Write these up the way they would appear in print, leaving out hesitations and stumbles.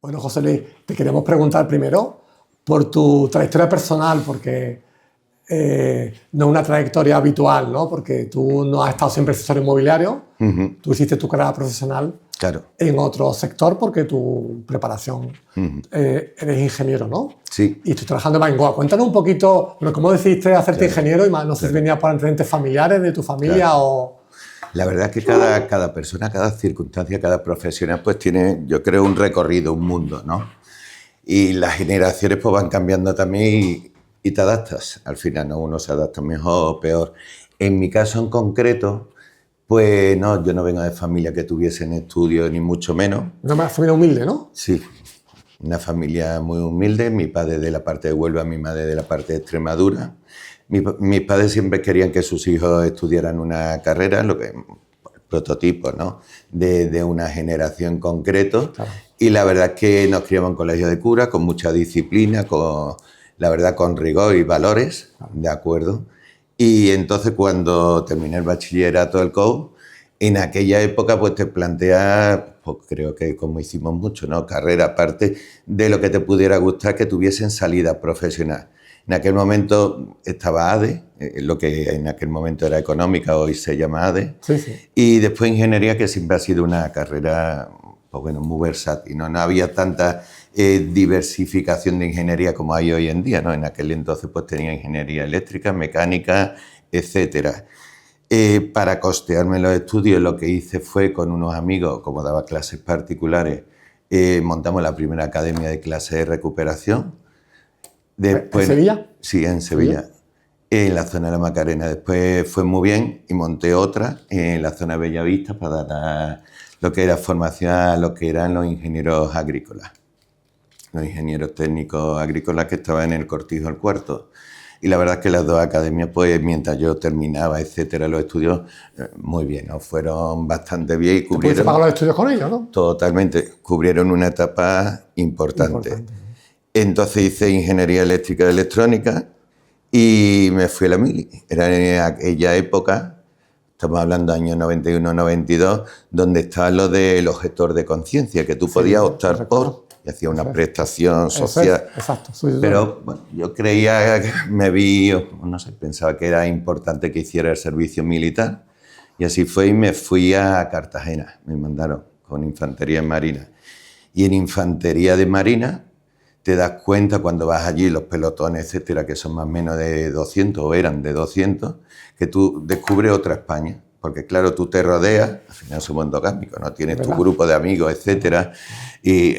Bueno, José Luis, te queremos preguntar primero por tu trayectoria personal, porque no es una trayectoria habitual, ¿no? Porque tú no has estado siempre en el sector inmobiliario, tú hiciste tu carrera profesional Claro. en otro sector porque tu preparación, eres ingeniero, ¿no? Sí. Y estoy trabajando en Bengoa. Cuéntanos un poquito, bueno, ¿cómo decidiste hacerte ingeniero? Y más, no sé si venía por antecedentes familiares de tu familia o... La verdad es que cada persona, cada circunstancia, cada profesional pues tiene, yo creo, un recorrido, un mundo, ¿no? Y las generaciones pues van cambiando también y te adaptas. Al final, ¿no? Uno se adapta mejor o peor. En mi caso en concreto, pues no, yo no vengo de familia que tuviesen estudios, ni mucho menos. Una familia humilde, ¿no? Sí, una familia muy humilde. Mi padre de la parte de Huelva, mi madre de la parte de Extremadura. Mis padres siempre querían que sus hijos estudiaran una carrera, lo que prototipo, ¿no? de una generación en concreto. Claro. Y la verdad es que nos criamos en colegio de curas, con mucha disciplina, la verdad con rigor y valores, ¿de acuerdo? Y entonces cuando terminé el bachillerato, el COU, en aquella época pues te planteas, pues creo que como hicimos mucho, ¿no? Carrera, aparte de lo que te pudiera gustar, que tuviesen salida profesional. En aquel momento estaba ADE, lo que en aquel momento era económica, hoy se llama ADE. Sí, sí. Y después ingeniería, que siempre ha sido una carrera, pues bueno, muy versátil, ¿no? No había tanta diversificación de ingeniería como hay hoy en día, ¿no? En aquel entonces pues tenía ingeniería eléctrica, mecánica, etcétera. Para costearme los estudios, lo que hice fue con unos amigos, como daba clases particulares, montamos la primera academia de clases de recuperación. Después, ¿en Sevilla? Sí, en Sevilla, en la zona de la Macarena. Después fue muy bien y monté otra en la zona de Bellavista para dar lo que era formación a lo que eran los ingenieros agrícolas, los ingenieros técnicos agrícolas que estaban en el Cortijo del Cuarto. Y la verdad es que las dos academias, pues mientras yo terminaba, etcétera, los estudios, muy bien, ¿no? Fueron bastante bien y cubrieron... ¿Te pagar los estudios con ellos, no? Totalmente, cubrieron una etapa importante. Entonces hice ingeniería eléctrica y electrónica y me fui a la mili. Era en aquella época, estamos hablando de años 91-92, donde estaba lo del objetor de conciencia, que tú podías optar por y hacía una prestación social. Exacto. Pero bueno, yo creía, me vi, no sé, pensaba que era importante que hiciera el servicio militar. Y así fue y me fui a Cartagena, me mandaron con infantería en marina. Y en infantería de marina te das cuenta cuando vas allí, los pelotones, etcétera, que son más o menos de 200 o eran de 200, que tú descubres otra España. Porque claro, tú te rodeas, al final somos endogámicos, ¿no? Tienes tu grupo de amigos, etcétera, y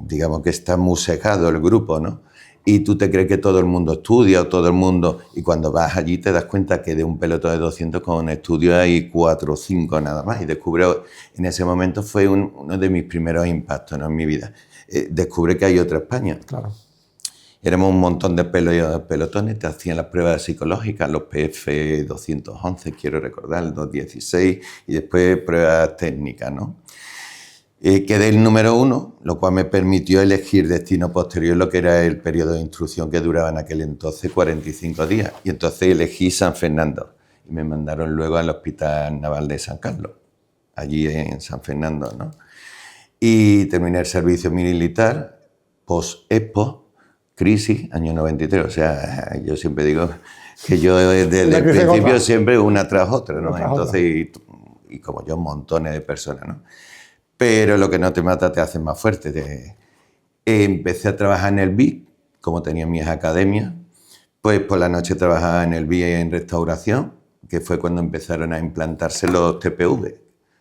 digamos que está muy secado el grupo, ¿no? Y tú te crees que todo el mundo estudia o todo el mundo... Y cuando vas allí te das cuenta que de un pelotón de 200 con estudios hay 4 o 5 nada más. Y descubrí, en ese momento fue uno de mis primeros impactos, ¿no? En mi vida. Descubrí que hay otra España. Claro. Éramos un montón de pelotones, te hacían las pruebas psicológicas, los PF 211, quiero recordar, el 216, y después pruebas técnicas, ¿no? Quedé el número 1, lo cual me permitió elegir destino posterior, lo que era el periodo de instrucción que duraba en aquel entonces 45 días. Y entonces elegí San Fernando y me mandaron luego al Hospital Naval de San Carlos, allí en San Fernando, ¿no? Y terminé el servicio militar, post-EPO, crisis, año 93. O sea, yo siempre digo que yo desde el principio siempre una tras otra, ¿no? Entonces, y como yo, montones de personas, ¿no? Pero lo que no te mata te hace más fuerte. Empecé a trabajar en el BIC, como tenía mis academias, pues por la noche trabajaba en el BIC en restauración, que fue cuando empezaron a implantarse los TPV.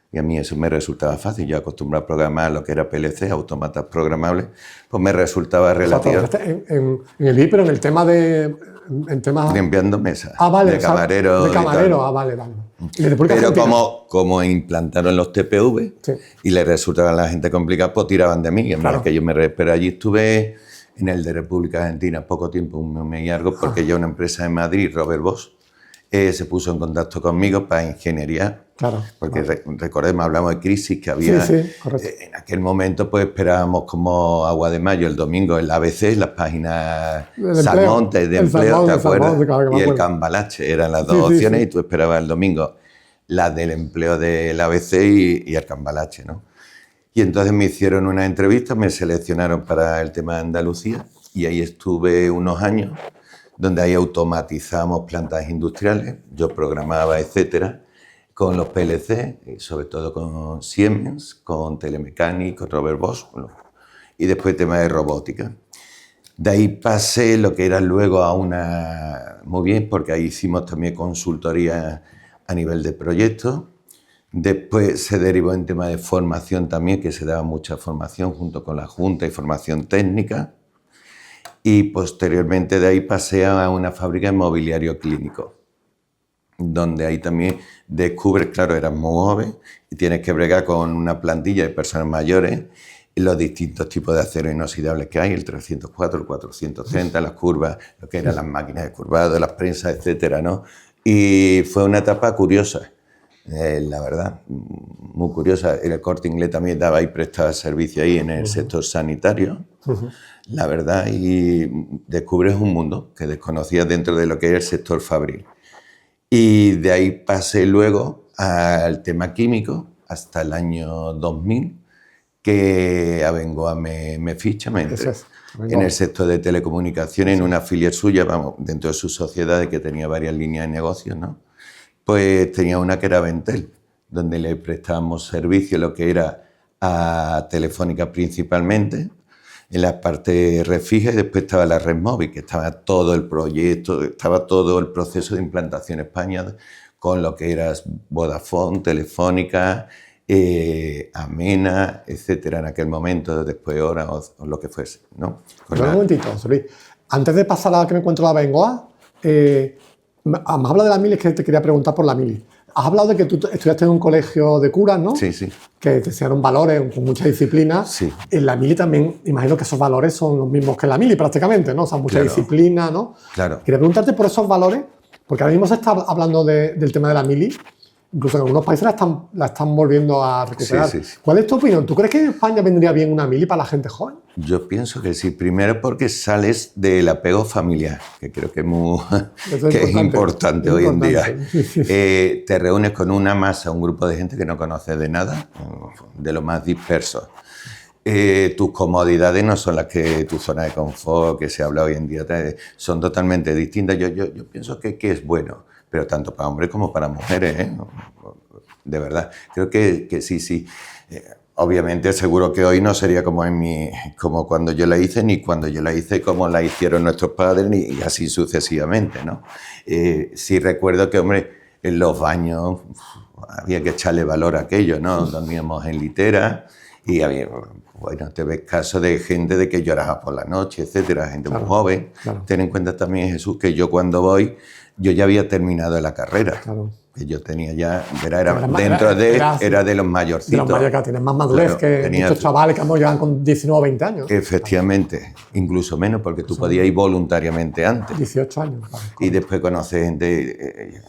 Y a mí eso me resultaba fácil. Yo acostumbrado a programar lo que era PLC, autómatas programables, pues me resultaba relativo. O sea, en el BIC, pero en el tema de... Limpiando mesas. Vale. De camarero. De camarero, vale. Pero como implantaron los TPV y le resultaba a la gente complicado, pues tiraban de mí. Que yo pero allí estuve en el de República Argentina poco tiempo, un mes y algo, porque ya una empresa de Madrid, Robert Bosch, se puso en contacto conmigo para ingeniería. Claro. Porque recordemos, hablamos de crisis que había. En aquel momento pues esperábamos como agua de mayo el domingo el ABC, las páginas Salmonte de empleo, ¿te acuerdas? Y el Cambalache, eran las dos opciones. Y tú esperabas el domingo la del empleo del ABC y el Cambalache, ¿no? Y entonces me hicieron una entrevista, me seleccionaron para el tema de Andalucía y ahí estuve unos años, donde ahí automatizamos plantas industriales, yo programaba, etcétera, con los PLC, y sobre todo con Siemens, con Telemecanic, con Robert Bosch, y después tema de robótica. De ahí pasé lo que era luego a una... Muy bien, porque ahí hicimos también consultoría a nivel de proyectos. Después se derivó en tema de formación también, que se daba mucha formación junto con la Junta y formación técnica. Y posteriormente de ahí pasé a una fábrica de mobiliario clínico, donde ahí también descubres, claro, eras muy joven y tienes que bregar con una plantilla de personas mayores y los distintos tipos de acero inoxidables que hay, el 304, el 430, las curvas, lo que eran las máquinas de curvado, las prensas, etcétera, ¿no? Y fue una etapa curiosa, la verdad, muy curiosa. El Corte Inglés también daba y prestaba servicio ahí en el sector sanitario, la verdad, y descubres un mundo que desconocías dentro de lo que era el sector fabril. Y de ahí pasé luego al tema químico hasta el año 2000, que Abengoa me ficha, me entré en el sector de telecomunicaciones, en una filial suya, vamos, dentro de sus sociedades que tenía varias líneas de negocios, ¿no? Pues tenía una que era Ventel, donde le prestábamos servicio, lo que era a Telefónica principalmente, en la parte red fija, y después estaba la red móvil, que estaba todo el proyecto, estaba todo el proceso de implantación en España, con lo que era Vodafone, Telefónica, Amena, etcétera, en aquel momento, después ahora o lo que fuese, ¿no? Un momentito, José Luis. Antes de pasar a que me encuentro la Abengoa, me has hablado de la mili, es que te quería preguntar por la mili. Has hablado de que tú estudiaste en un colegio de curas, ¿no? Sí, sí. Que te enseñaron valores con mucha disciplina. Sí. En la mili también, imagino que esos valores son los mismos que en la mili prácticamente, ¿no? O sea, mucha disciplina, ¿no? Claro. Quería preguntarte por esos valores, porque ahora mismo se está hablando del tema de la mili. Incluso en algunos países la están volviendo a recuperar. Sí, sí, sí. ¿Cuál es tu opinión? ¿Tú crees que en España vendría bien una mili para la gente joven? Yo pienso que sí. Primero porque sales del apego familiar, que creo que es importante hoy en día. Te reúnes con una masa, un grupo de gente que no conoces de nada, de lo más disperso. Tus comodidades no son las que tu zona de confort, que se habla hoy en día, son totalmente distintas. Yo pienso que es bueno, pero tanto para hombres como para mujeres, ¿eh? De verdad. Creo que sí. Obviamente, seguro que hoy no sería como cuando yo la hice, ni cuando yo la hice como la hicieron nuestros padres, y así sucesivamente, ¿no? Sí recuerdo que, hombre, en los baños había que echarle valor a aquello, ¿no? Dormíamos en litera y había, bueno, te ves casos de gente de que lloraba por la noche, etcétera, gente muy joven. Claro. Ten en cuenta también, Jesús, que yo cuando voy, yo ya había terminado la carrera. Claro. Que yo tenía ya, era de los mayorcitos. De los mayores, tienes más madurez, claro, que muchos chavales que llegan con 19 o 20 años. Efectivamente, incluso menos, porque tú podías ir voluntariamente antes. 18 años. Claro. Y después conoces gente,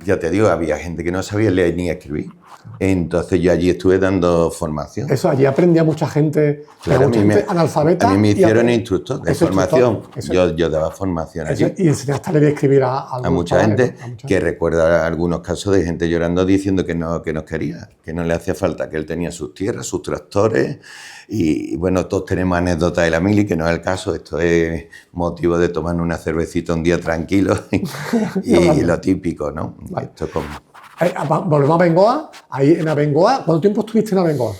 ya te digo, había gente que no sabía leer ni escribir. Entonces yo allí estuve dando formación. Eso, allí aprendía mucha gente, claro, analfabeta. A mí me hicieron instructor de formación. Yo daba formación allí. Y enseñaste a leer y escribir a mucha gente, que recuerda algunos casos de gente llorando diciendo que nos quería, que no le hacía falta, que él tenía sus tierras, sus tractores. Y bueno, todos tenemos anécdotas de la mili, que no es el caso. Esto es motivo de tomar una cervecita un día tranquilo y lo típico, ¿no? Vale. Esto es como... Volvemos a Abengoa. Ahí en Abengoa, ¿cuánto tiempo estuviste en Abengoa?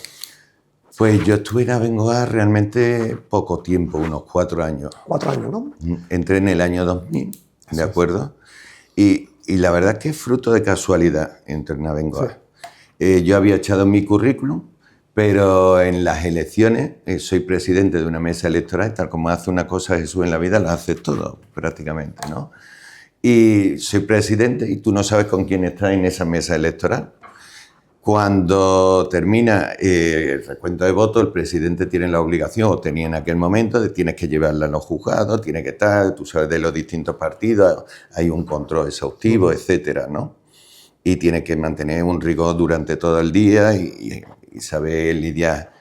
Pues yo estuve en Abengoa realmente poco tiempo, unos 4 años. 4 años, ¿no? Entré en el año 2000, ¿de acuerdo? Y la verdad es que es fruto de casualidad entrar en Abengoa. Sí. Yo había echado mi currículum, pero en las elecciones soy presidente de una mesa electoral, tal como hace una cosa Jesús en la vida, lo hace todo prácticamente, ¿no? Y soy presidente y tú no sabes con quién estás en esa mesa electoral. Cuando termina el recuento de votos, el presidente tiene la obligación, o tenía en aquel momento, de tienes que llevarla a los juzgados, tiene que estar, tú sabes, de los distintos partidos, hay un control exhaustivo, etcétera, ¿no? Y tiene que mantener un rigor durante todo el día y saber lidiar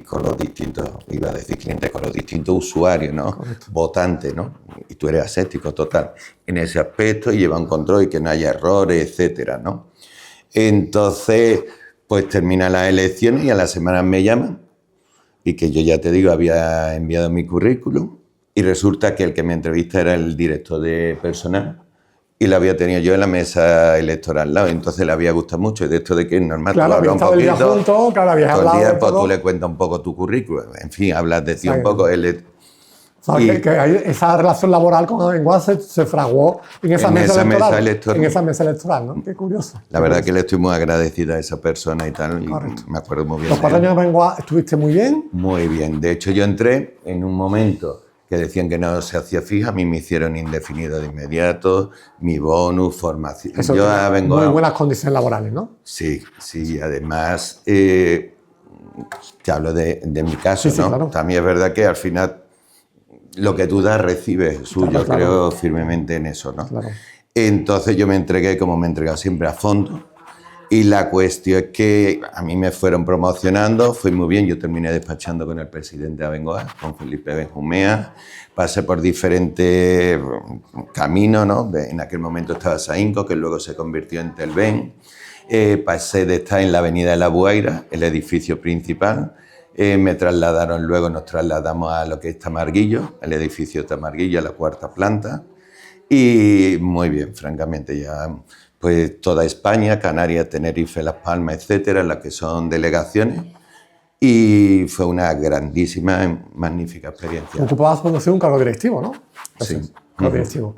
con los distintos, iba a decir clientes, con los distintos usuarios, ¿no? Correcto. Votantes, ¿no? Y tú eres aséptico total en ese aspecto y lleva un control y que no haya errores, etcétera, ¿no? Entonces, Pues terminan las elecciones y a las semanas me llaman y que yo ya te digo, había enviado mi currículum y resulta que el que me entrevista era el director de personal y lo había tenido yo en la mesa electoral al lado, entonces le había gustado mucho y de esto de que es normal, claro, tú hablas un poquito, juntos, claro, habías todo hablado el día, de pues todo. tú le cuentas un poco tu currículum, en fin, hablas de ti un Exacto. poco. O sea, que esa relación laboral con Abengoa se fraguó en esa mesa electoral. En esa mesa electoral, ¿no? Qué curioso. La verdad que le estoy muy agradecida a esa persona y tal, Correcto. y me acuerdo muy bien. Los 4 años de Abengoa estuviste muy bien. Muy bien. De hecho, yo entré en un momento que decían que no se hacía fija, a mí me hicieron indefinido de inmediato, mi bonus, formación. Eso yo muy buenas condiciones laborales, ¿no? Sí, sí. Además, te hablo de mi caso, sí, ¿no? Claro. También es verdad que al final lo que tú das, recibes. Yo creo firmemente en eso, ¿no? Claro. Entonces yo me entregué, como me he entregado siempre, a fondo. Y la cuestión es que a mí me fueron promocionando, fue muy bien, yo terminé despachando con el presidente de Abengoa, con Felipe Benjumea, pasé por diferentes caminos, ¿no? En aquel momento estaba Saínco, que luego se convirtió en Telven, pasé de estar en la avenida de La Buaira, el edificio principal, me trasladaron, luego nos trasladamos a lo que es Tamarguillo, el edificio Tamarguillo, a la 4ª planta, y muy bien, francamente, ya pues toda España, Canarias, Tenerife, Las Palmas, etcétera, las que son delegaciones, y fue una grandísima, magnífica experiencia. Ocupabas un cargo directivo, ¿no? Sí. Cargo directivo.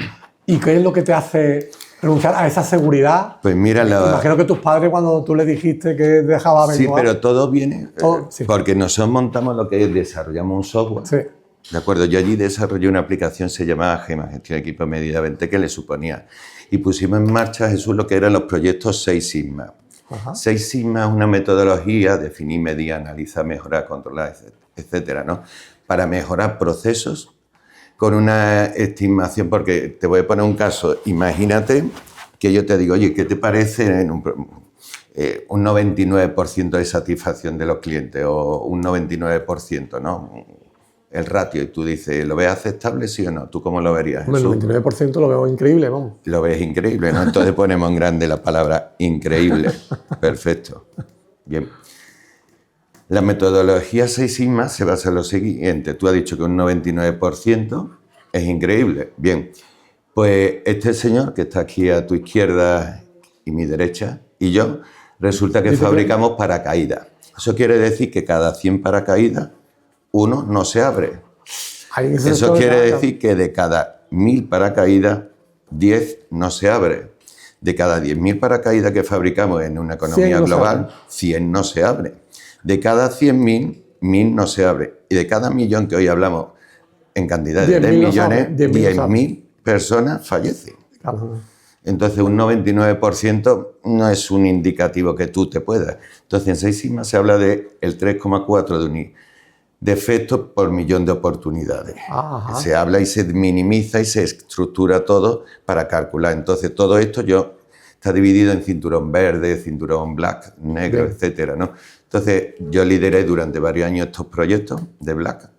¿Y qué es lo que te hace renunciar a esa seguridad? Pues mira, imagino que tus padres, cuando tú les dijiste que dejaba Abengoa... Sí, pero todo viene sí. porque nosotros montamos lo que es, desarrollamos un software. Sí. De acuerdo, yo allí desarrollé una aplicación, se llamaba GEMA, Gestión de Equipo a Medida 20, que le suponía. Y pusimos en marcha, Jesús, lo que eran los proyectos 6 Sigma. Ajá. 6 Sigma es una metodología, definir, medir, analizar, mejorar, controlar, etcétera, ¿no? Para mejorar procesos con una estimación, porque te voy a poner un caso. Imagínate que yo te digo, oye, ¿qué te parece en un 99% de satisfacción de los clientes o un 99%, ¿no? El ratio, y tú dices, ¿lo ves aceptable, sí o no? ¿Tú cómo lo verías, Jesús? El 99% lo veo increíble, vamos. Lo ves increíble, ¿no? Entonces ponemos en grande la palabra increíble. Perfecto. Bien. La metodología 6 Sigma se basa en lo siguiente. Tú has dicho que un 99% es increíble. Bien. Pues este señor que está aquí a tu izquierda y mi derecha y yo, resulta que fabricamos paracaídas. Eso quiere decir que cada 100 paracaídas, uno no se abre. Eso quiere decir que de cada 1000 paracaídas, 10 no se abre. De cada 10.000 paracaídas que fabricamos en una economía global, 100 no se abre. De cada 100.000, 1000 no se abre. Y de cada millón que hoy hablamos en cantidad de 10 millones, 10.000 personas fallecen. Claro. Entonces, un 99% no es un indicativo que tú te puedas. Entonces, en 6 Sigma se habla del 3,4 de efectos por millón de oportunidades. Ajá. Se habla y se minimiza y se estructura todo para calcular. Entonces, todo esto está dividido en cinturón verde, cinturón black, negro, etcétera, ¿no? Entonces, yo lideré durante varios años estos proyectos de black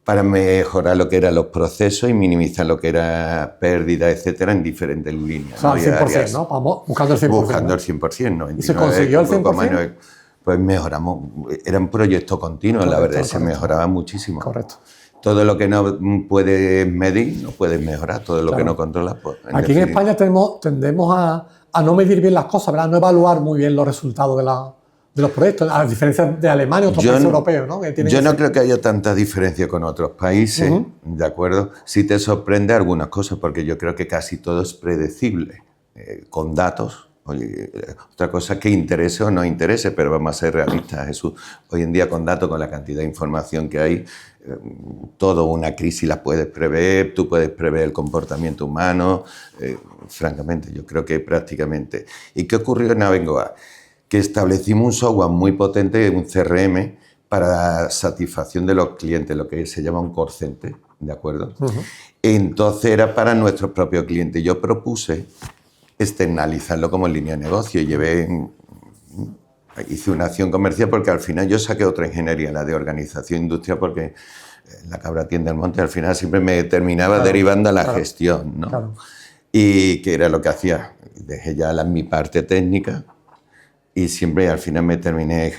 para mejorar lo que eran los procesos y minimizar lo que era pérdida, etcétera, en diferentes líneas. O sea, al 100%, ¿no? Vamos buscando el 100%. Buscando el 100%, ¿no? ¿Y se consiguió el 100%? Pues mejoramos, era un proyecto continuo, correcto, la verdad, se mejoraba muchísimo. Correcto. Todo lo que no puedes medir, no puedes mejorar, todo lo que no controlas, pues... Aquí en España tendemos a no medir bien las cosas, ¿verdad? No evaluar muy bien los resultados de los proyectos, a diferencia de Alemania y otros países europeos, ¿no? Yo no creo que haya tanta diferencia con otros países, ¿de acuerdo? Sí te sorprende algunas cosas, porque yo creo que casi todo es predecible, con datos. Oye, otra cosa es que interese o no interese, pero vamos a ser realistas, Jesús. Hoy en día, con datos, con la cantidad de información que hay, toda una crisis la puedes prever, tú puedes prever el comportamiento humano, francamente, yo creo que prácticamente. ¿Y qué ocurrió en Abengoa? Que establecimos un software muy potente, un CRM, para satisfacción de los clientes, lo que se llama un call center, ¿de acuerdo? Entonces era para nuestros propios clientes. Yo propuse externalizarlo como línea de negocio. Hice una acción comercial porque al final yo saqué otra ingeniería, la de organización industrial, porque la cabra tiende al monte, al final siempre me terminaba derivando a la gestión, ¿no? Y que era lo que hacía. Dejé ya mi parte técnica y siempre al final me terminé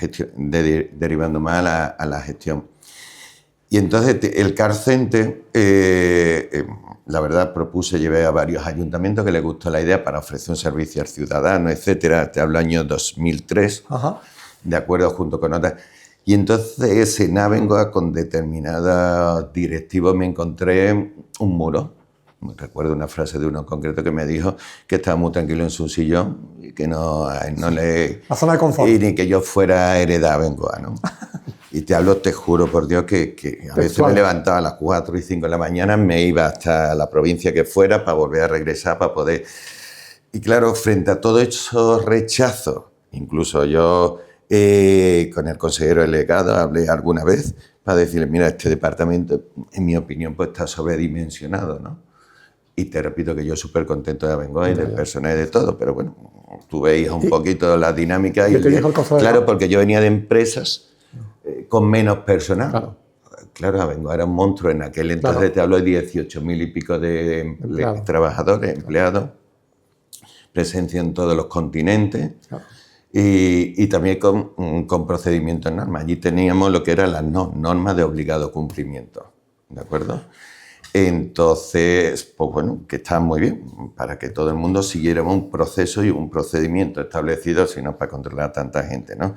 derivando más a la gestión. Y entonces el Carcente, la verdad, llevé a varios ayuntamientos que les gustó la idea para ofrecer un servicio al ciudadano, etcétera. Te hablo año 2003, Ajá. de acuerdo, junto con otras. Y entonces en Abengoa, con determinados directivos, me encontré un muro. Recuerdo una frase de uno en concreto que me dijo que estaba muy tranquilo en su sillón y que no le... La zona de confort. Y ni que yo fuera heredad Abengoa, ¿no? Y te juro por Dios que a veces me levantaba a las 4 y 5 de la mañana, me iba hasta la provincia que fuera para volver a regresar, para poder... Y claro, frente a todos esos rechazos, incluso yo con el consejero delegado hablé alguna vez para decirle, mira, este departamento, en mi opinión, pues está sobredimensionado, ¿no? Y te repito que yo súper contento de Abengoa y del personal y de todo, pero bueno, tú veías un poquito la dinámica. ¿Qué te dijo el consejero? Claro, porque yo venía de empresas con menos personal. Claro, Abengoa era un monstruo en aquel entonces, claro. Te hablo de 18.000 y pico de trabajadores, empleados, presencia en todos los continentes, claro. Y también con procedimientos normas. Allí teníamos lo que eran las normas de obligado cumplimiento, ¿de acuerdo? Entonces, pues bueno, que está muy bien para que todo el mundo siguiera un proceso y un procedimiento establecido, sino para controlar a tanta gente, ¿no?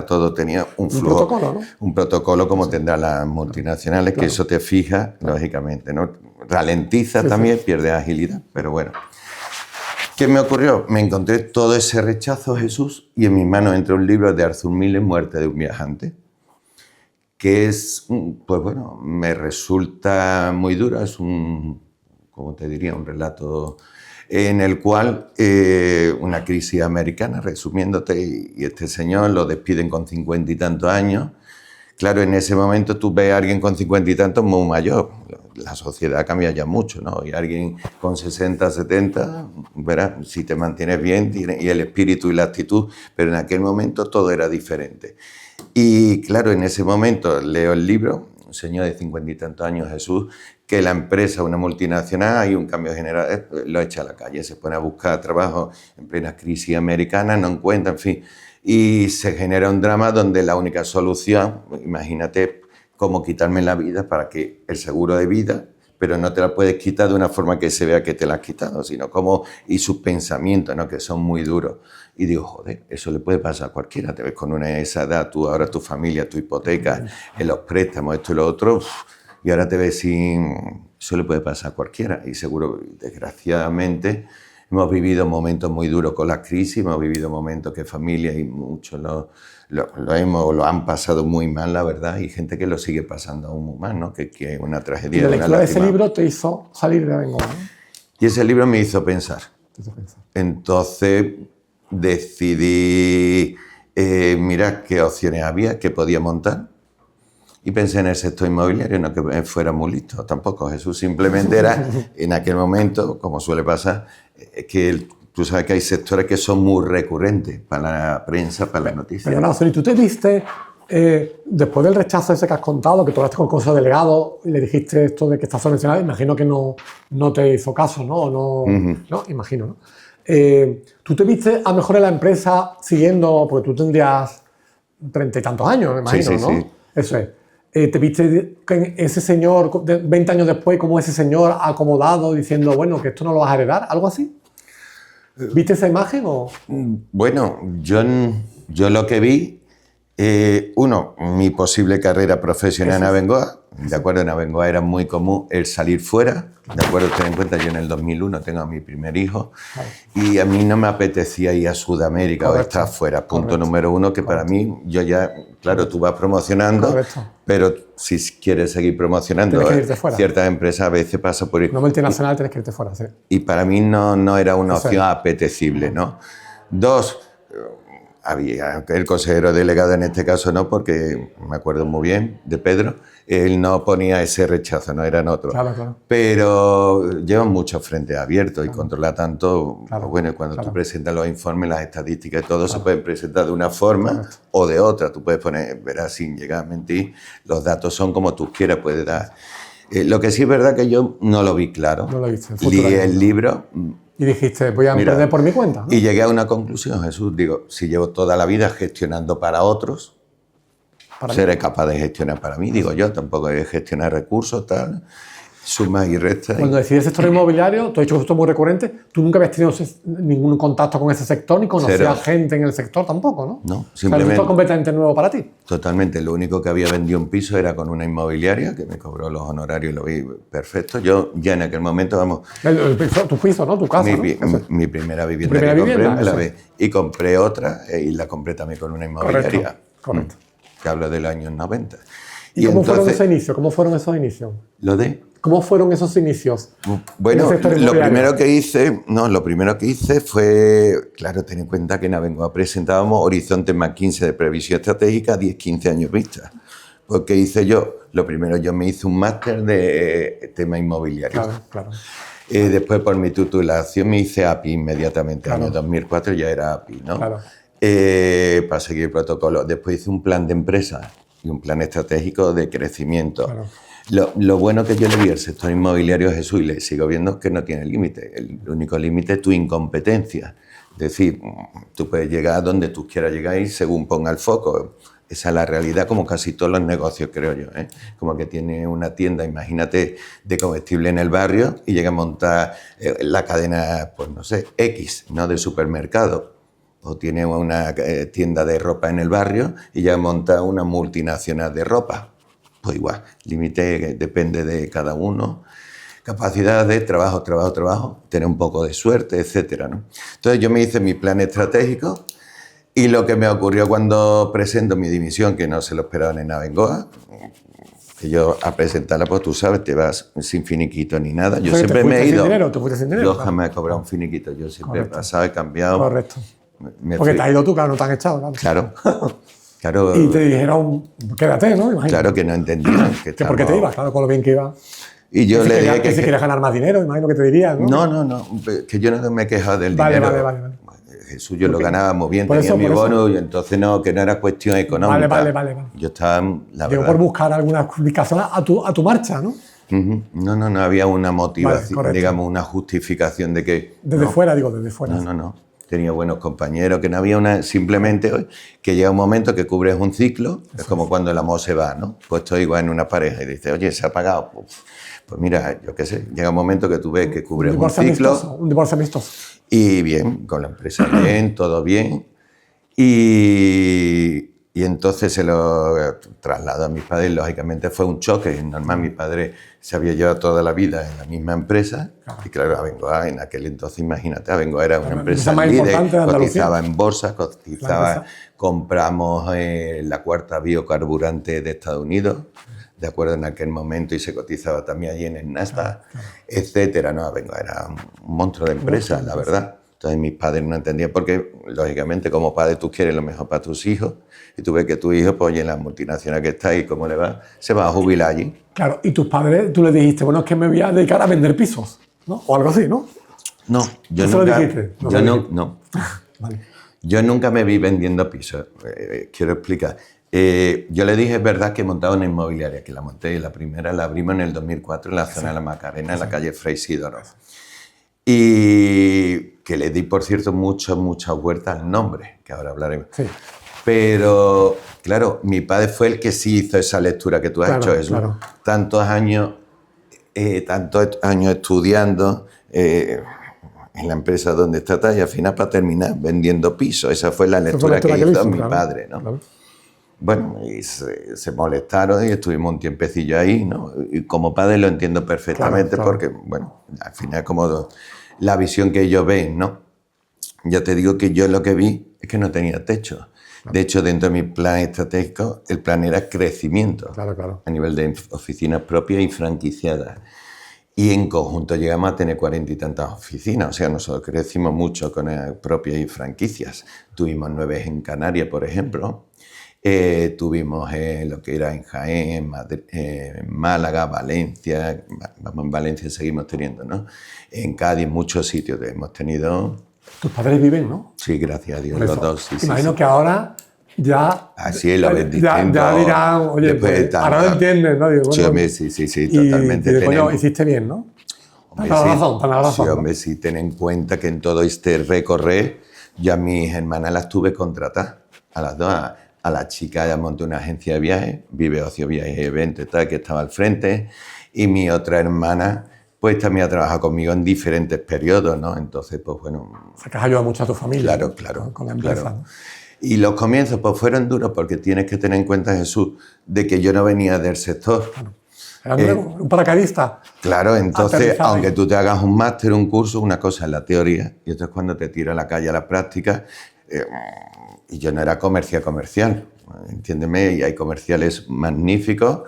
Todo tenía un flujo, protocolo, ¿no? Un protocolo como tendrán las multinacionales, claro. Que eso te fija, lógicamente, ¿no? Ralentiza también, pierde agilidad, pero bueno. ¿Qué me ocurrió? Me encontré todo ese rechazo, Jesús, y en mis manos entró un libro de Arthur Miller, Muerte de un viajante, que es, pues bueno, me resulta muy duro, es como te diría, un relato en el cual una crisis americana, resumiéndote, y este señor lo despiden con 50 y tantos años. Claro, en ese momento tú ves a alguien con 50 y tantos muy mayor, la sociedad cambia ya mucho, ¿no? Y alguien con 60, 70, verás, si te mantienes bien, y el espíritu y la actitud, pero en aquel momento todo era diferente. Y claro, en ese momento leo el libro, un señor de 50 y tantos años, Jesús, que la empresa, una multinacional, hay un cambio general, lo echa a la calle, se pone a buscar trabajo en plena crisis americana, no encuentra, en fin, y se genera un drama donde la única solución, imagínate cómo quitarme la vida para que el seguro de vida, pero no te la puedes quitar de una forma que se vea que te la has quitado, sino como, y sus pensamientos, ¿no? Que son muy duros. Y digo, joder, eso le puede pasar a cualquiera. Te ves con esa edad, tú ahora tu familia, tu hipoteca, en los préstamos, esto y lo otro, y ahora te ves sin... Eso le puede pasar a cualquiera. Y seguro, desgraciadamente, hemos vivido momentos muy duros con la crisis, hemos vivido momentos que familias y muchos lo han pasado muy mal, la verdad, y gente que lo sigue pasando aún muy mal, ¿no? Que es una tragedia. Y la lectura de ese libro te hizo salir de Abengoa, ¿no? Y ese libro me hizo pensar. Entonces decidí mirar qué opciones había, qué podía montar. Y pensé en el sector inmobiliario, no que fuera muy listo, tampoco. Jesús simplemente era, en aquel momento, como suele pasar, que tú sabes que hay sectores que son muy recurrentes para la prensa, para las noticias. Pero no, ¿y tú te viste, después del rechazo ese que has contado, que tú hablaste con el consejo delegado y le dijiste esto de que estás subvencionado, imagino que no te hizo caso, ¿no? No, imagino, ¿no? ¿Tú te viste a lo mejor en la empresa siguiendo, porque tú tendrías 30 y tantos años, me imagino, sí, ¿no? Sí. Eso es. ¿Te viste ese señor, 20 años después, como ese señor acomodado diciendo, bueno, que esto no lo vas a heredar? ¿Algo así? ¿Viste esa imagen o...? Bueno, yo lo que vi, mi posible carrera profesional en Abengoa, de acuerdo, en Abengoa era muy común el salir fuera, de acuerdo, ten en cuenta, yo en el 2001 tengo a mi primer hijo, y a mí no me apetecía ir a Sudamérica o estar fuera, punto número uno, que para mí, yo ya, claro, tú vas promocionando, pero si quieres seguir promocionando, ciertas empresas a veces pasa por ir. No multinacional, tienes que irte fuera, sí. Y para mí no era una opción apetecible, ¿no? Dos, había el consejero delegado en este caso no, porque me acuerdo muy bien de Pedro, él no ponía ese rechazo, no eran otros. Claro. Pero llevan muchos frentes abiertos y controla tanto. Bueno, cuando tú presentas los informes, las estadísticas y todo se pueden presentar de una forma o de otra. Tú puedes poner, verás, sin llegar a mentir, los datos son como tú quieras, puedes dar. Lo que sí es verdad que yo no lo vi claro. No lo viste. Leí el libro, Y dijiste, voy a emprender por mi cuenta, ¿no? Y llegué a una conclusión, Jesús, digo, si llevo toda la vida gestionando para otros, seré capaz de gestionar para mí. Digo yo, tampoco hay que gestionar recursos, tal, sumas y restas. Cuando decides el sector inmobiliario, tú has dicho que esto es muy recurrente, tú nunca habías tenido ningún contacto con ese sector, ni conocías gente en el sector tampoco, ¿no? No, simplemente. Esto es completamente nuevo para ti. Totalmente. Lo único que había vendido un piso era con una inmobiliaria, que me cobró los honorarios y lo vi perfecto. Yo ya en aquel momento, vamos... Tu piso, ¿no? Tu casa, mi primera vivienda que compré, me la vi. Y compré otra y la compré también con una inmobiliaria. Correcto. Que hablo del año 90. ¿Y cómo fueron esos inicios? ¿Cómo fueron esos inicios? ¿Lo de? ¿Cómo fueron esos inicios? Bueno, lo primero que hice fue, claro, ten en cuenta que en Abengoa presentábamos Horizonte más 15 de previsión estratégica, 10-15 años vista. Pues, ¿qué hice yo? Lo primero, yo me hice un máster de tema inmobiliario. Claro. Después, por mi titulación, me hice API inmediatamente. En el año 2004 ya era API, ¿no? Claro. Para seguir el protocolo. Después hice un plan de empresa y un plan estratégico de crecimiento. Claro. Lo bueno que yo le vi al sector inmobiliario, Jesús, y le sigo viendo, es que no tiene límite. El único límite es tu incompetencia. Es decir, tú puedes llegar a donde tú quieras llegar y según ponga el foco. Esa es la realidad, como casi todos los negocios, creo yo, ¿eh? Como que tiene una tienda, imagínate, de comestible en el barrio y llega a montar la cadena, pues no sé, X, ¿no? De supermercado. O tiene una tienda de ropa en el barrio y ya monta una multinacional de ropa. Pues igual, límite depende de cada uno. Capacidad de trabajo, tener un poco de suerte, etcétera, ¿no? Entonces yo me hice mi plan estratégico y lo que me ocurrió cuando presento mi dimisión, que no se lo esperaban en Abengoa, que yo a presentarla, pues tú sabes, te vas sin finiquito ni nada. Yo siempre me he ido. ¿Te fuiste sin dinero? Yo jamás he cobrado un finiquito. Yo siempre he pasado, he cambiado. Correcto. Porque te has ido tú, claro, no te han echado. Claro. Y te dijeron, quédate, ¿no? Imagino. Claro que no entendía. Que por qué te ibas, claro, con lo bien que iba. Y yo le dije que si querías ganar más dinero, imagino que te dirías, ¿no? No, que yo no me he quejado del dinero. Vale. Jesús, yo lo ganaba muy bien, tenía mi bono, y entonces no, que no era cuestión económica. Vale. Yo estaba, la Digo, verdad... por buscar alguna explicación a tu marcha, ¿no? No había una motivación, digamos, una justificación de que... Desde fuera. No. Tenía buenos compañeros, que no había una... Simplemente que llega un momento que cubres un ciclo, es como cuando el amor se va, ¿no? Pues estoy igual en una pareja y dices, oye, se ha apagado. Pues mira, yo qué sé, llega un momento que tú ves que cubres un ciclo... Un divorcio amistoso. Y bien, con la empresa bien, todo bien. Y entonces se lo trasladó a mis padres. Lógicamente fue un choque. Normal, mi padre se había llevado toda la vida en la misma empresa. Y claro, Abengoa, en aquel entonces, imagínate, Abengoa era una empresa líder, cotizaba en bolsa, compramos la cuarta biocarburante de Estados Unidos, de acuerdo, en aquel momento, y se cotizaba también allí en el Nasdaq, etcétera. No, Abengoa era un monstruo de empresa, la verdad. Entonces mis padres no entendían porque, lógicamente, como padre tú quieres lo mejor para tus hijos y tú ves que tu hijo, pues, en la multinacional que está ahí, ¿cómo le va? Se va a jubilar allí. Claro, y tus padres, tú les dijiste, bueno, es que me voy a dedicar a vender pisos, ¿no? O algo así, ¿no? No, yo nunca... lo dijiste? No. Vale. Yo nunca me vi vendiendo pisos. Quiero explicar. Yo le dije, es verdad, que he montado una inmobiliaria, que la monté, la primera la abrimos en el 2004 en la zona de la Macarena, en la calle Fray Sidoro. Y que le di, por cierto, muchas vueltas al nombre, que ahora hablaremos. Sí. Pero, claro, mi padre fue el que sí hizo esa lectura que tú has hecho, eso. Claro. Tantos años estudiando en la empresa donde está y al final para terminar vendiendo pisos. Esa fue la lectura que hizo mi padre, ¿no? Claro. Bueno, y se molestaron y estuvimos un tiempecillo ahí, ¿no? Y como padre lo entiendo perfectamente porque, bueno, al final como la visión que ellos ven, ¿no? Ya te digo que yo lo que vi es que no tenía techo. De hecho, dentro de mi plan estratégico, el plan era crecimiento a nivel de oficinas propias y franquiciadas. Y en conjunto llegamos a tener 40 y tantas oficinas. O sea, nosotros crecimos mucho con propias y franquicias. Tuvimos 9 en Canarias, por ejemplo. Tuvimos lo que era en Jaén, Madrid, Málaga, Valencia. En Valencia seguimos teniendo, ¿no? En Cádiz, muchos sitios hemos tenido. Tus padres viven, ¿no? Sí, gracias a Dios, los dos. Sí, imagino que ahora ya... Así lo ven distinto. Ya dirán, oye, pues, ahora lo entiendes, ¿no? Digo, bueno, sí, totalmente. Y coño, hiciste bien, ¿no? Tienes razón. Sí, hombre, sí, ten en cuenta que en todo este recorrer, yo a mis hermanas las tuve contratadas, a las dos. A la chica ya monté una agencia de viajes, Vive Ocio, Viajes y Eventos, tal, que estaba al frente, y mi otra hermana, pues también ha trabajado conmigo en diferentes periodos, ¿no? Entonces, pues bueno... O sea, que has ayudado mucho a tu familia. Claro. Con la empresa. Claro. Y los comienzos, pues fueron duros, porque tienes que tener en cuenta, Jesús, de que yo no venía del sector. Claro. Era un paracaidista. Claro, entonces, aunque tú te hagas un máster, un curso, una cosa es la teoría, y esto es cuando te tira a la calle a la práctica. Y yo no era comercial, entiéndeme, y hay comerciales magníficos.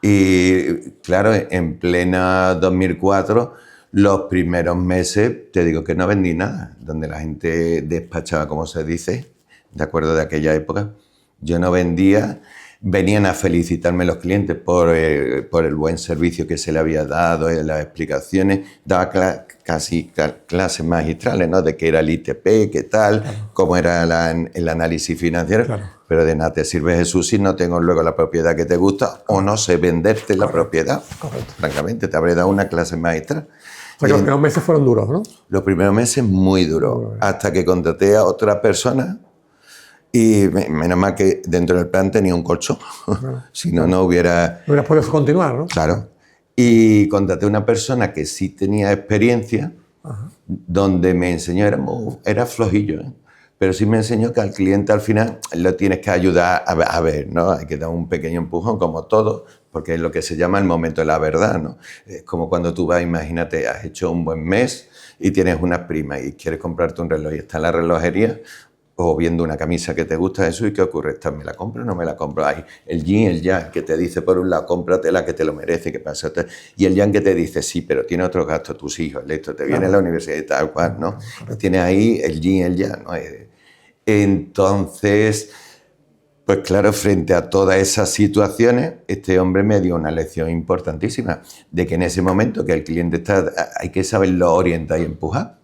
Y claro, en plena 2004, los primeros meses, te digo que no vendí nada, donde la gente despachaba, como se dice, de acuerdo de aquella época, yo no vendía. Venían a felicitarme los clientes por el buen servicio que se le había dado, las explicaciones, daba casi clases magistrales, ¿no? De qué era el ITP, qué tal, claro. Cómo era el análisis financiero, claro. Pero de nada te sirve, Jesús, si no tengo luego la propiedad que te gusta o no sé venderte la propiedad. Correcto. Francamente, te habré dado una clase magistral. O sea, que los primeros meses fueron duros, ¿no? Los primeros meses muy duros, hasta que contraté a otra persona. Y menos mal que dentro del plan tenía un colchón, si no, no hubiera... No hubieras podido continuar, ¿no? Claro. Y contraté a una persona que sí tenía experiencia, donde me enseñó, era flojillo, ¿eh? Pero sí me enseñó que al cliente al final lo tienes que ayudar a ver, ¿no? Hay que dar un pequeño empujón, como todo, porque es lo que se llama el momento de la verdad, ¿no? Es como cuando tú vas, imagínate, has hecho un buen mes y tienes una prima y quieres comprarte un reloj y está en la relojería, o viendo una camisa que te gusta, eso, ¿y qué ocurre? ¿Esta me la compro o no me la compro? Hay el yin, el yang, que te dice por un lado, cómpratela que te lo merece, que pasa. Y el yang que te dice, sí, pero tiene otros gastos, tus hijos, esto, te viene a la universidad y tal cual, ¿no? Tienes ahí el yin, el yang, ¿no? Entonces, pues claro, frente a todas esas situaciones, este hombre me dio una lección importantísima, de que en ese momento que el cliente está, hay que saberlo orientar y empujar.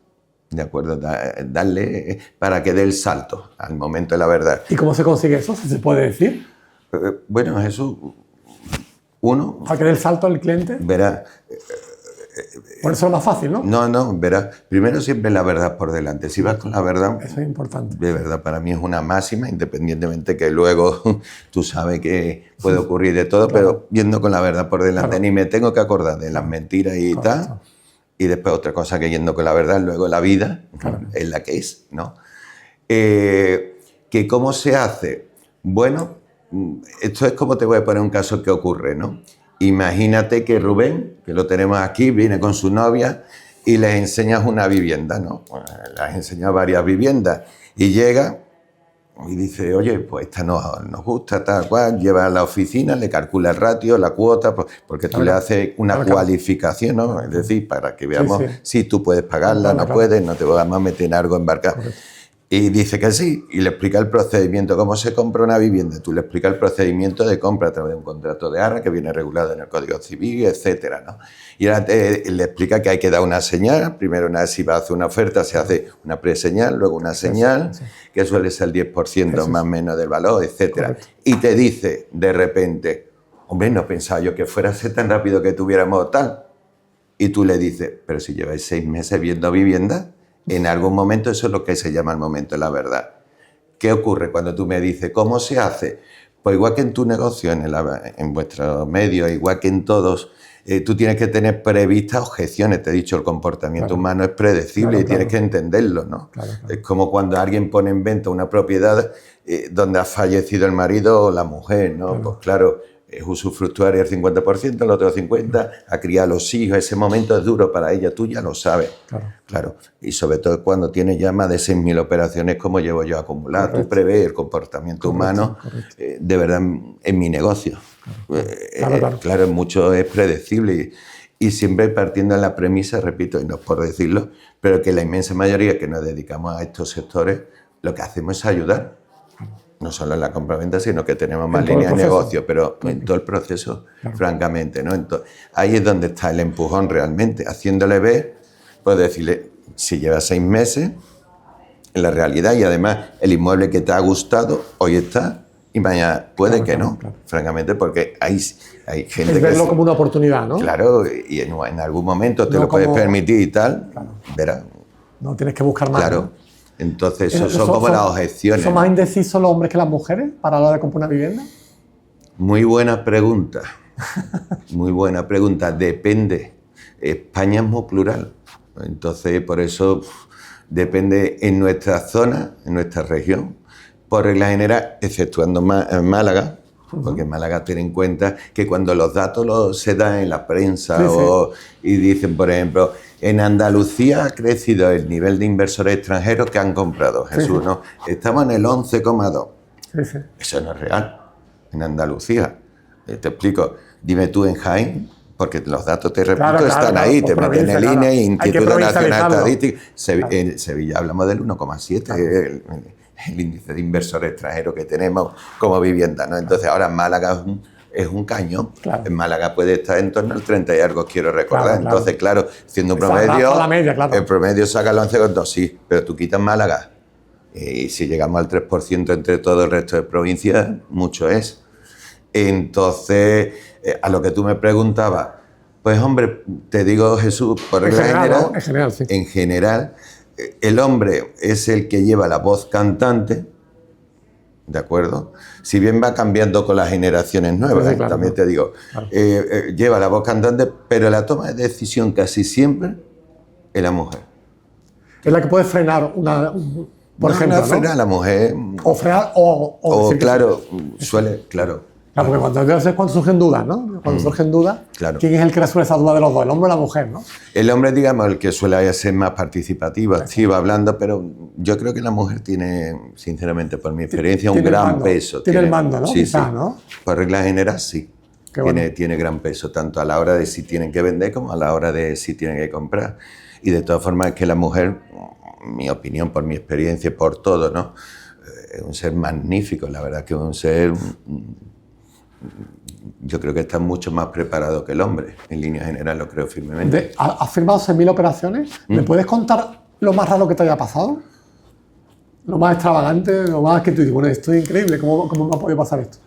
¿De acuerdo? Darle para que dé el salto al momento de la verdad. ¿Y cómo se consigue eso? ¿Se puede decir? Bueno, eso, uno... ¿Para que dé el salto al cliente? Verá... Por eso es más fácil, ¿no? No, verá. Primero siempre la verdad por delante. Si vas con la verdad... Eso es importante. De verdad, para mí es una máxima, independientemente que luego tú sabes que puede ocurrir de todo, claro. Pero yendo con la verdad por delante, claro. Ni me tengo que acordar de las mentiras y tal... Y después otra cosa que yendo con la verdad, luego la vida, claro. Es la que es, ¿no? ¿Que cómo se hace? Bueno, esto es como te voy a poner un caso que ocurre, ¿no? Imagínate que Rubén, que lo tenemos aquí, viene con su novia y les enseñas una vivienda, ¿no? Bueno, les enseñas varias viviendas y llega y dice, oye, pues esta nos gusta, tal cual, lleva a la oficina, le calcula el ratio, la cuota, porque tú le haces una cualificación, ¿no? Es decir, para que veamos si tú puedes pagarla, no puedes, no te vas a meter en algo embarcado. Correcto. Y dice que sí, y le explica el procedimiento, cómo se compra una vivienda. Tú le explicas el procedimiento de compra a través de un contrato de arras que viene regulado en el Código Civil, etcétera, ¿no? Y ahora le explica que hay que dar una señal. Primero, si va a hacer una oferta, se hace una preseñal, luego una señal, que suele ser el 10% más o menos del valor, etcétera. Correcto. Y te dice, de repente, hombre, no pensaba yo que fuera a ser tan rápido que tuviéramos tal. Y tú le dices, pero si lleváis 6 meses viendo viviendas, en algún momento eso es lo que se llama el momento de la verdad. ¿Qué ocurre cuando tú me dices cómo se hace? Pues igual que en tu negocio, en vuestros medios, igual que en todos, tú tienes que tener previstas objeciones. Te he dicho, el comportamiento humano es predecible y tienes que entenderlo, ¿no? Es como cuando alguien pone en venta una propiedad donde ha fallecido el marido o la mujer, ¿no? Pues claro, es usufructuario el 50%, el otro 50%, a criar a los hijos. Ese momento es duro para ella, tú ya lo sabes. Claro. Y sobre todo cuando tienes ya más de 6.000 operaciones como llevo yo acumuladas. Tú prevés el comportamiento humano, de verdad, en mi negocio. Claro, mucho es predecible y siempre partiendo de la premisa, repito, y no es por decirlo, pero que la inmensa mayoría que nos dedicamos a estos sectores, lo que hacemos es ayudar. No solo en la compraventa, sino que tenemos más líneas de negocio, pero en todo el proceso, francamente, ¿no? Entonces, ahí es donde está el empujón realmente, haciéndole ver, pues decirle, si llevas 6 meses, en la realidad, y además el inmueble que te ha gustado, hoy está, y mañana puede que no, francamente, porque hay gente es verlo como una oportunidad, ¿no? Claro, y en algún momento te lo puedes permitir y tal, verás. No tienes que buscar más. Claro. ¿No? Entonces, eso son como las objeciones. ¿Son más indecisos los hombres que las mujeres para la hora de comprar una vivienda? Muy buena pregunta. Muy buena pregunta. Depende. España es muy plural. Entonces, por eso depende en nuestra zona, en nuestra región. Por regla general, exceptuando Málaga, porque en Málaga ten en cuenta que cuando los datos se dan en la prensa y dicen, por ejemplo, en Andalucía ha crecido el nivel de inversores extranjeros que han comprado, Jesús, ¿no? Estamos en el 11,2. Eso no es real. En Andalucía. Te explico. Dime tú en Jaén, porque los datos, te repito, están ahí, te meten en el INE, Instituto Nacional Estadístico. En Sevilla hablamos del 1,7, el índice de inversores extranjeros que tenemos como vivienda, ¿no? Entonces ahora Málaga es un cañón. En Málaga puede estar en torno al 30 y algo, quiero recordar. Entonces, claro, siendo un promedio, el promedio saca el 11,2, sí, pero tú quitas Málaga y si llegamos al 3% entre todo el resto de provincias, mucho es. Entonces, a lo que tú me preguntabas, pues hombre, te digo, Jesús, por regla general, en general, el hombre es el que lleva la voz cantante, ¿de acuerdo? Si bien va cambiando con las generaciones nuevas, también te digo, lleva la voz cantante, pero la toma de decisión casi siempre es la mujer. Es la que puede frenar por ejemplo, ¿no? Frenar a la mujer. O frenar o decir claro, suele, claro. Claro, porque cuando surgen dudas, ¿no? Cuando surgen dudas, ¿quién es el que resuelve esa duda de los dos? ¿El hombre o la mujer, no? El hombre, digamos, el que suele ser más participativo, activo, hablando, pero yo creo que la mujer tiene, sinceramente, por mi experiencia, un gran peso. Tiene el mando, ¿no? Sí, quizás, ¿no? Por regla general, sí. Tiene gran peso, tanto a la hora de si tienen que vender como a la hora de si tienen que comprar. Y de todas formas es que la mujer, mi opinión, por mi experiencia, por todo, ¿no? Es un ser magnífico, la verdad que es un ser... Yo creo que está mucho más preparado que el hombre, en línea general lo creo firmemente. ¿Has firmado 6.000 operaciones? ¿Me puedes contar lo más raro que te haya pasado? Lo más extravagante, lo más que tú dices, bueno, esto es increíble, ¿cómo me ha podido pasar esto?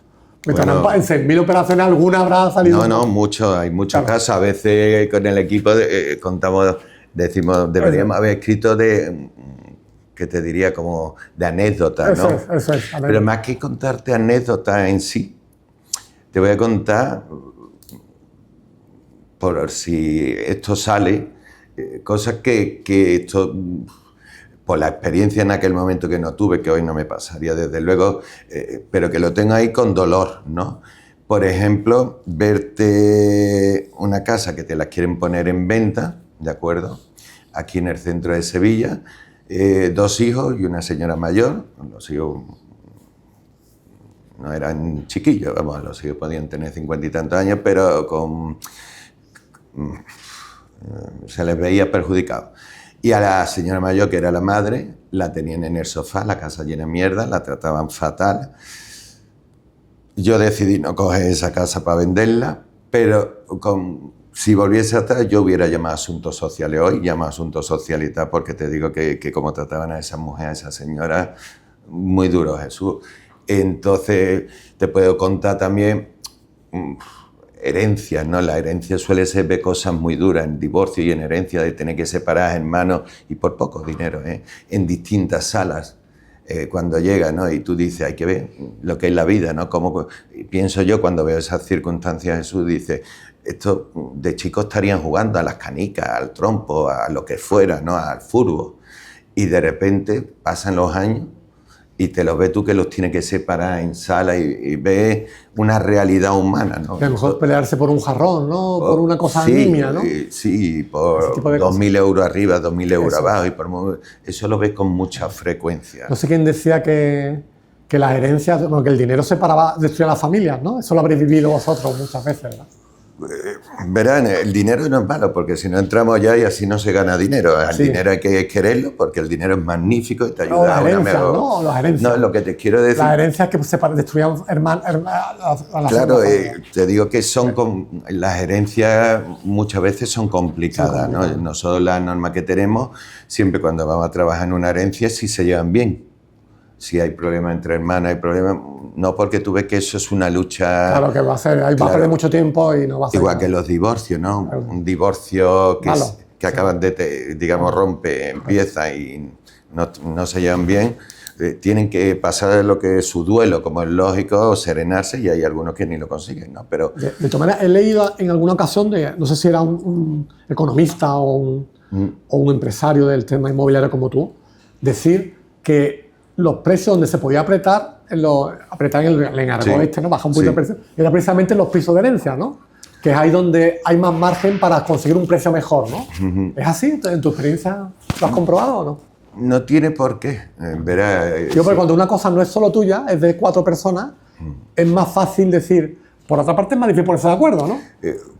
Bueno, en 6.000 operaciones alguna habrá salido... No, hay muchos casos. A veces con el equipo decimos, deberíamos haber escrito que te diría como de anécdotas, ¿no? Eso es. Pero más que contarte anécdotas en sí, te voy a contar, por si esto sale, cosas que esto, por la experiencia en aquel momento que no tuve, que hoy no me pasaría desde luego, pero que lo tengo ahí con dolor, ¿no? Por ejemplo, verte una casa que te la quieren poner en venta, ¿de acuerdo? Aquí en el centro de Sevilla, 2 hijos y una señora mayor, los hijos... No eran chiquillos, vamos, los hijos podían tener 50 y tantos años, pero se les veía perjudicados. Y a la señora mayor, que era la madre, la tenían en el sofá, la casa llena de mierda, la trataban fatal. Yo decidí no coger esa casa para venderla, pero si volviese atrás yo hubiera llamado a Asuntos Sociales hoy, llamo a Asuntos Sociales y tal, porque te digo que como trataban a esa mujer, a esa señora, muy duro, Jesús. Entonces, te puedo contar también herencias, ¿no? La herencia suele ser de cosas muy duras, en divorcio y en herencia, de tener que separar hermanos y por poco dinero, en distintas salas, cuando llega, ¿no? Y tú dices, hay que ver lo que es la vida, ¿no? Como pienso yo cuando veo esas circunstancias, Jesús dice, estos de chicos estarían jugando a las canicas, al trompo, a lo que fuera, ¿no? Al fútbol. Y de repente pasan los años y te los ves tú que los tienes que separar en sala y ves una realidad humana, ¿no? A lo mejor pelearse por un jarrón, ¿no? Por una cosa nimia, ¿no? Sí, por 2.000 euros arriba, 2.000 euros abajo. Eso lo ves con mucha frecuencia. No sé quién decía que las herencias, bueno, que el dinero destruía las familias, ¿no? Eso lo habréis vivido vosotros muchas veces, ¿verdad? Verán, el dinero no es malo, porque si no entramos ya y así no se gana dinero. El dinero hay que quererlo, porque el dinero es magnífico y te ayuda a una mejor... No, las herencias. No, lo que te quiero decir... Las herencias que destruían a las Claro, te digo que las herencias muchas veces son complicadas, ¿no? Nosotros la norma que tenemos, siempre cuando vamos a trabajar en una herencia, sí se llevan bien. Si hay problemas entre hermanos, hay problemas... No, porque tú ves que eso es una lucha... Claro, que va a ser, va a perder mucho tiempo y no va a ser... Igual que los divorcios, ¿no? Claro. Un divorcio que acaban de, digamos, rompe, empieza y no se llevan bien, tienen que pasar lo que es su duelo, como es lógico, serenarse, y hay algunos que ni lo consiguen, ¿no? Pero... De todas maneras, he leído en alguna ocasión, no sé si era un economista o un empresario del tema inmobiliario como tú, decir que los precios donde se podía apretar en el encargo ¿no? Bajar un poquito el precio, era precisamente en los pisos de herencia, ¿no? Que es ahí donde hay más margen para conseguir un precio mejor, ¿no? ¿Es así? ¿En tu experiencia lo has comprobado o no? No tiene por qué. Verás. Yo, pero cuando una cosa no es solo tuya, es de 4 personas, es más fácil decir. Por otra parte, es más difícil ponerse de acuerdo, ¿no?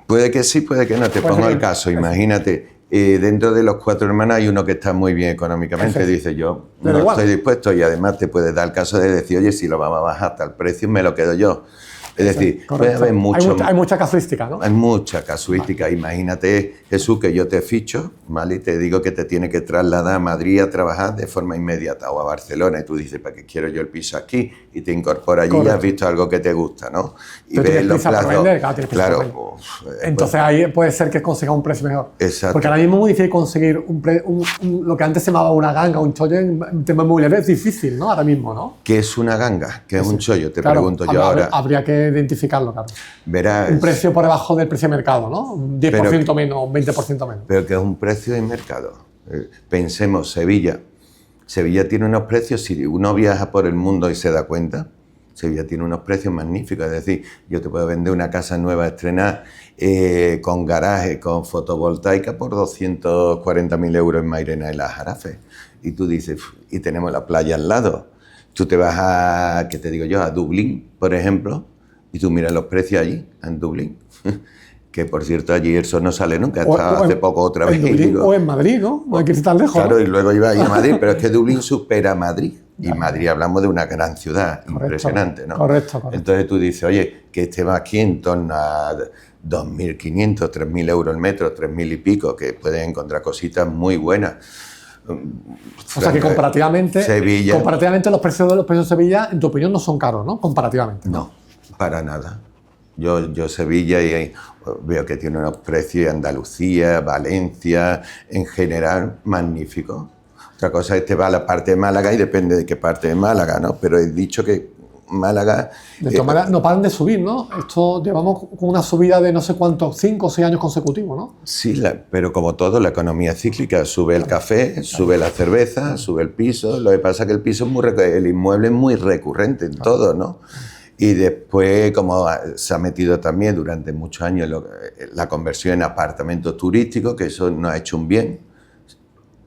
Puede que sí, puede que no. Te pongo el caso. Imagínate, dentro de los 4 hermanos hay uno que está muy bien económicamente. Dice, yo no estoy dispuesto, y además te puede dar el caso de decir, oye, si lo vamos a bajar hasta el precio, me lo quedo yo. Es decir, puede haber hay mucha casuística, ¿no? Hay mucha casuística. Vale. Imagínate, Jesús, que yo te ficho, ¿vale? Y te digo que te tienes que trasladar a Madrid a trabajar de forma inmediata o a Barcelona. Y tú dices, ¿para qué quiero yo el piso aquí? Y te incorporas allí y has visto algo que te gusta, ¿no? Y ves los plazos. Claro. Entonces ahí puede ser que consiga un precio mejor. Exacto. Porque ahora mismo es muy difícil conseguir lo que antes se llamaba una ganga, un chollo en tema inmobiliario. Es difícil, ¿no? Ahora mismo, ¿no? ¿Qué es una ganga? ¿Qué es un chollo? Te pregunto yo ahora. Habría que identificarlo, claro. Verás, un precio por debajo del precio de mercado, ¿no? Un 10% menos, un 20% menos. Pero que es un precio de mercado. Pensemos, Sevilla. Sevilla tiene unos precios, si uno viaja por el mundo y se da cuenta, Sevilla tiene unos precios magníficos. Es decir, yo te puedo vender una casa nueva a estrenar con garaje, con fotovoltaica por 240.000 euros en Mairena y Las Jarafes. Y tú dices, y tenemos la playa al lado. Tú te vas a, ¿qué te digo yo? A Dublín, por ejemplo, y tú miras los precios allí, en Dublín, que por cierto allí el sol no sale nunca, hasta hace poco otra vez. En Dublín o en Madrid, ¿no? No hay que ir tan lejos. Claro, ¿no? Y luego iba a ir a Madrid, pero es que Dublín supera a Madrid. Y Madrid hablamos de una gran ciudad, impresionante, ¿no? Correcto. Entonces tú dices, oye, que este va aquí en torno a 2.500, 3.000 euros el metro, 3.000 y pico, que puedes encontrar cositas muy buenas. O sea que comparativamente los precios de Sevilla, en tu opinión, no son caros, ¿no? Comparativamente. No, para nada. Yo Sevilla y veo que tiene unos precios, Andalucía, Valencia, en general, magníficos. Otra cosa es que va a la parte de Málaga y depende de qué parte de Málaga, ¿no? Pero he dicho que Málaga... De todas maneras, no paran de subir, ¿no? Esto llevamos con una subida de no sé cuántos, 5 o 6 años consecutivos, ¿no? Sí, pero como todo, la economía es cíclica. Sube el café, sube la cerveza, sube el piso. Lo que pasa es que el piso el inmueble es muy recurrente en todo, ¿no? Y después, como se ha metido también durante muchos años la conversión en apartamentos turísticos, que eso nos ha hecho un bien.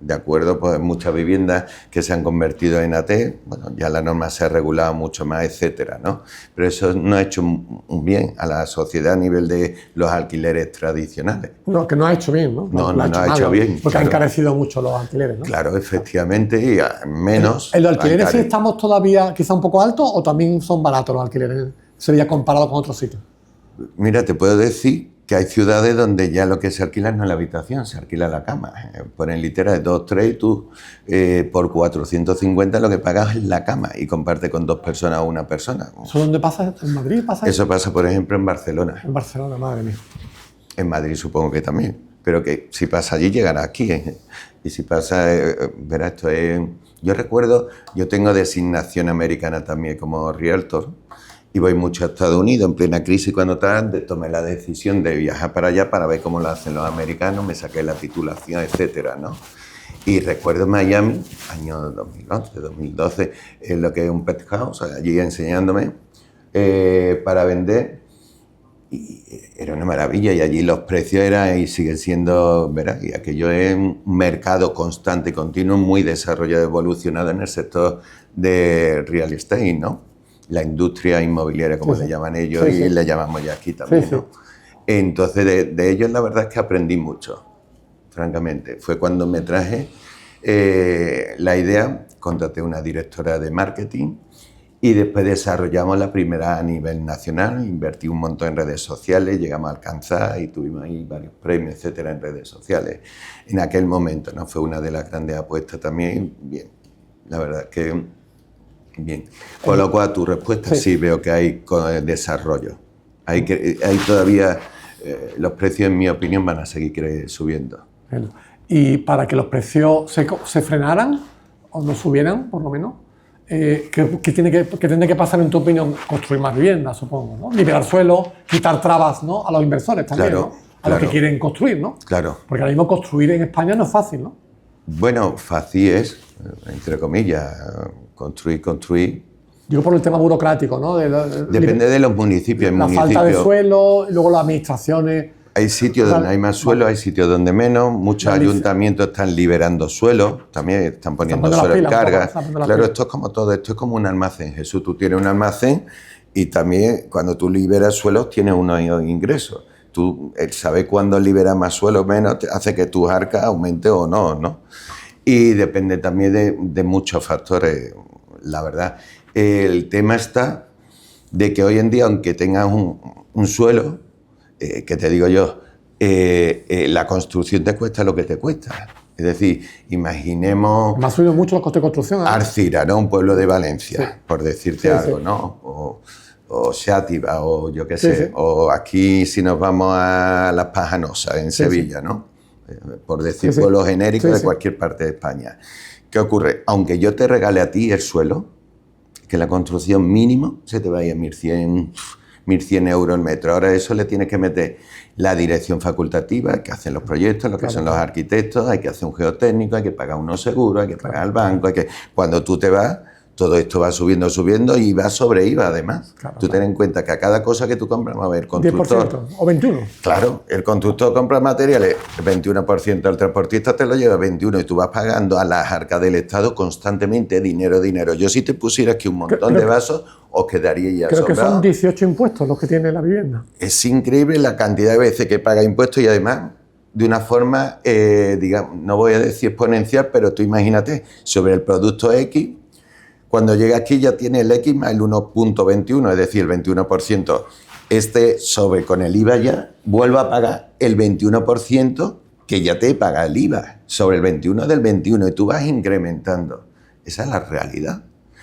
De acuerdo, pues muchas viviendas que se han convertido en AT, bueno, ya la norma se ha regulado mucho más, etcétera, ¿no? Pero eso no ha hecho un bien a la sociedad a nivel de los alquileres tradicionales. No, que no ha hecho bien, ¿no? No ha hecho bien. Porque han encarecido mucho los alquileres, ¿no? Claro, efectivamente, y menos... ¿En los alquileres sí estamos todavía quizá un poco altos o también son baratos los alquileres? Sería comparado con otros sitios. Mira, te puedo decir que hay ciudades donde ya lo que se alquila no es la habitación, se alquila la cama. Ponen literas de 2, 3 y tú por 450 lo que pagas es la cama y comparte con 2 personas o una persona. ¿Eso dónde pasa? ¿En Madrid pasa eso? Eso pasa, por ejemplo, en Barcelona. En Barcelona, madre mía. En Madrid supongo que también, pero que si pasa allí llegará aquí. Y si pasa, verás, esto es... Yo recuerdo, yo tengo designación americana también como realtor. Y voy mucho a Estados Unidos en plena crisis cuando tomé la decisión de viajar para allá para ver cómo lo hacen los americanos, me saqué la titulación, etcétera, ¿no? Y recuerdo Miami, año 2011, 2012, en lo que es un pet house, allí enseñándome para vender. Y era una maravilla y allí los precios eran y siguen siendo, ¿verdad? Y aquello es un mercado constante y continuo, muy desarrollado, evolucionado en el sector de real estate, ¿no? La industria inmobiliaria, como le llaman ellos, y le llamamos ya aquí también, ¿no? Entonces, de ellos la verdad es que aprendí mucho, francamente. Fue cuando me traje la idea, contraté una directora de marketing y después desarrollamos la primera a nivel nacional, invertí un montón en redes sociales, llegamos a alcanzar y tuvimos ahí varios premios, etcétera, en redes sociales. En aquel momento, ¿no? Fue una de las grandes apuestas también, bien, la verdad es que Bien. Con lo cual, tu respuesta sí veo que hay desarrollo. Hay todavía, los precios, en mi opinión, van a seguir subiendo. Bueno, y para que los precios se frenaran o no subieran, por lo menos, ¿qué tiene que pasar, en tu opinión? Construir más viviendas, supongo, ¿no? Liberar suelo, quitar trabas, ¿no?, a los inversores también, claro, ¿no? A los que quieren construir, ¿no? Claro. Porque ahora mismo construir en España no es fácil, ¿no? Bueno, fácil es, entre comillas, construir. Digo por el tema burocrático, ¿no? Depende de los municipios. La falta de suelo, y luego las administraciones. Hay sitios donde hay más suelo, hay sitios donde menos. Muchos ayuntamientos están liberando suelo, también están poniendo suelo en carga. Claro, esto es como todo, esto es como un almacén. Jesús, tú tienes un almacén y también cuando tú liberas suelos tienes unos ingresos. El saber cuándo liberas más suelo o menos hace que tus arcas aumenten o no, ¿no? Y depende también de muchos factores, la verdad. El tema está de que hoy en día, aunque tengas un suelo, que te digo yo, la construcción te cuesta lo que te cuesta. Es decir, imaginemos... Me ha subido mucho los costes de construcción. Arcira, ¿no? Un pueblo de Valencia, sí, por decirte algo, sí. ¿no? O Xàtiva, o yo qué sé, sí. O aquí si nos vamos a Las Pajanosas, en Sevilla, ¿no? Por decir pueblos genéricos de cualquier parte de España. ¿Qué ocurre? Aunque yo te regale a ti el suelo, que la construcción mínimo se te vaya a 1.100 euros el metro. Ahora eso le tienes que meter la dirección facultativa, que hacen los proyectos, lo que son los arquitectos, hay que hacer un geotécnico, hay que pagar unos seguros, hay que pagar al banco, cuando tú te vas, todo esto va subiendo y va sobre IVA además. Tú ten en cuenta que a cada cosa que tú compras va a haber constructor. 10% o 21%. Claro, el constructor compra materiales, el 21%, el transportista te lo lleva 21% y tú vas pagando a las arcas del Estado constantemente dinero. Yo si te pusiera aquí un montón de vasos, os quedaría ya creo asombrado. Que son 18 impuestos los que tiene la vivienda. Es increíble la cantidad de veces que paga impuestos y además de una forma, digamos, no voy a decir exponencial, pero tú imagínate, sobre el producto X, cuando llega aquí ya tiene el X más el 1.21, es decir, el 21%. Sobre con el IVA ya, vuelve a pagar el 21% que ya te paga el IVA, sobre el 21 del 21, y tú vas incrementando. Esa es la realidad.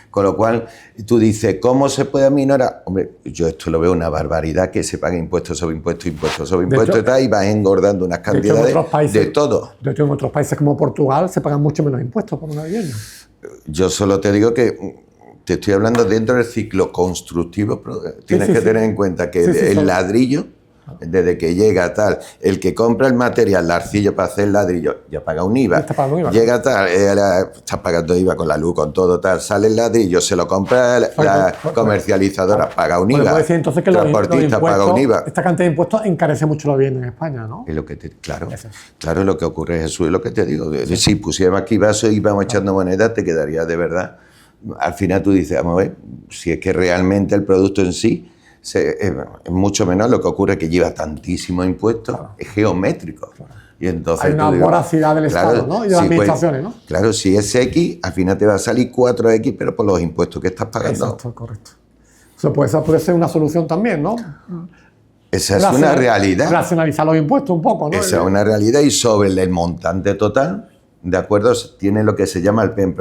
Con lo cual, tú dices, ¿cómo se puede aminorar? Hombre, yo esto lo veo una barbaridad, que se pague impuestos sobre impuestos, impuestos sobre impuestos, y vas engordando unas cantidades de todo. De hecho, en otros países como Portugal se pagan mucho menos impuestos por una vivienda. Yo solo te digo que te estoy hablando dentro del ciclo constructivo. Tienes que tener en cuenta que el ladrillo, desde que llega tal, el que compra el material, la arcilla para hacer el ladrillo, ya paga un IVA. Llega tal, está pagando IVA con la luz, con todo tal, sale el ladrillo, se lo compra la comercializadora, paga un IVA. Puede decir entonces que transportista paga un IVA. Esta cantidad de impuestos encarece mucho la vivienda en España, ¿no? Es lo que claro, lo que ocurre, Jesús, es lo que te digo. Si pusiéramos aquí vasos y vamos echando monedas, te quedaría de verdad. Al final tú dices, vamos a ver, si es que realmente el producto en sí es mucho menor, lo que ocurre es que lleva tantísimos impuestos, es geométrico. Y entonces hay una voracidad del Estado, ¿no? Y de las administraciones, ¿no? Claro, si es X, al final te va a salir 4X, pero por los impuestos que estás pagando. Exacto, correcto. Esa puede ser una solución también, ¿no? Esa es una realidad. Racionalizar los impuestos un poco, ¿no? Esa es una realidad, y sobre el montante total, de acuerdo, tiene lo que se llama el PEM,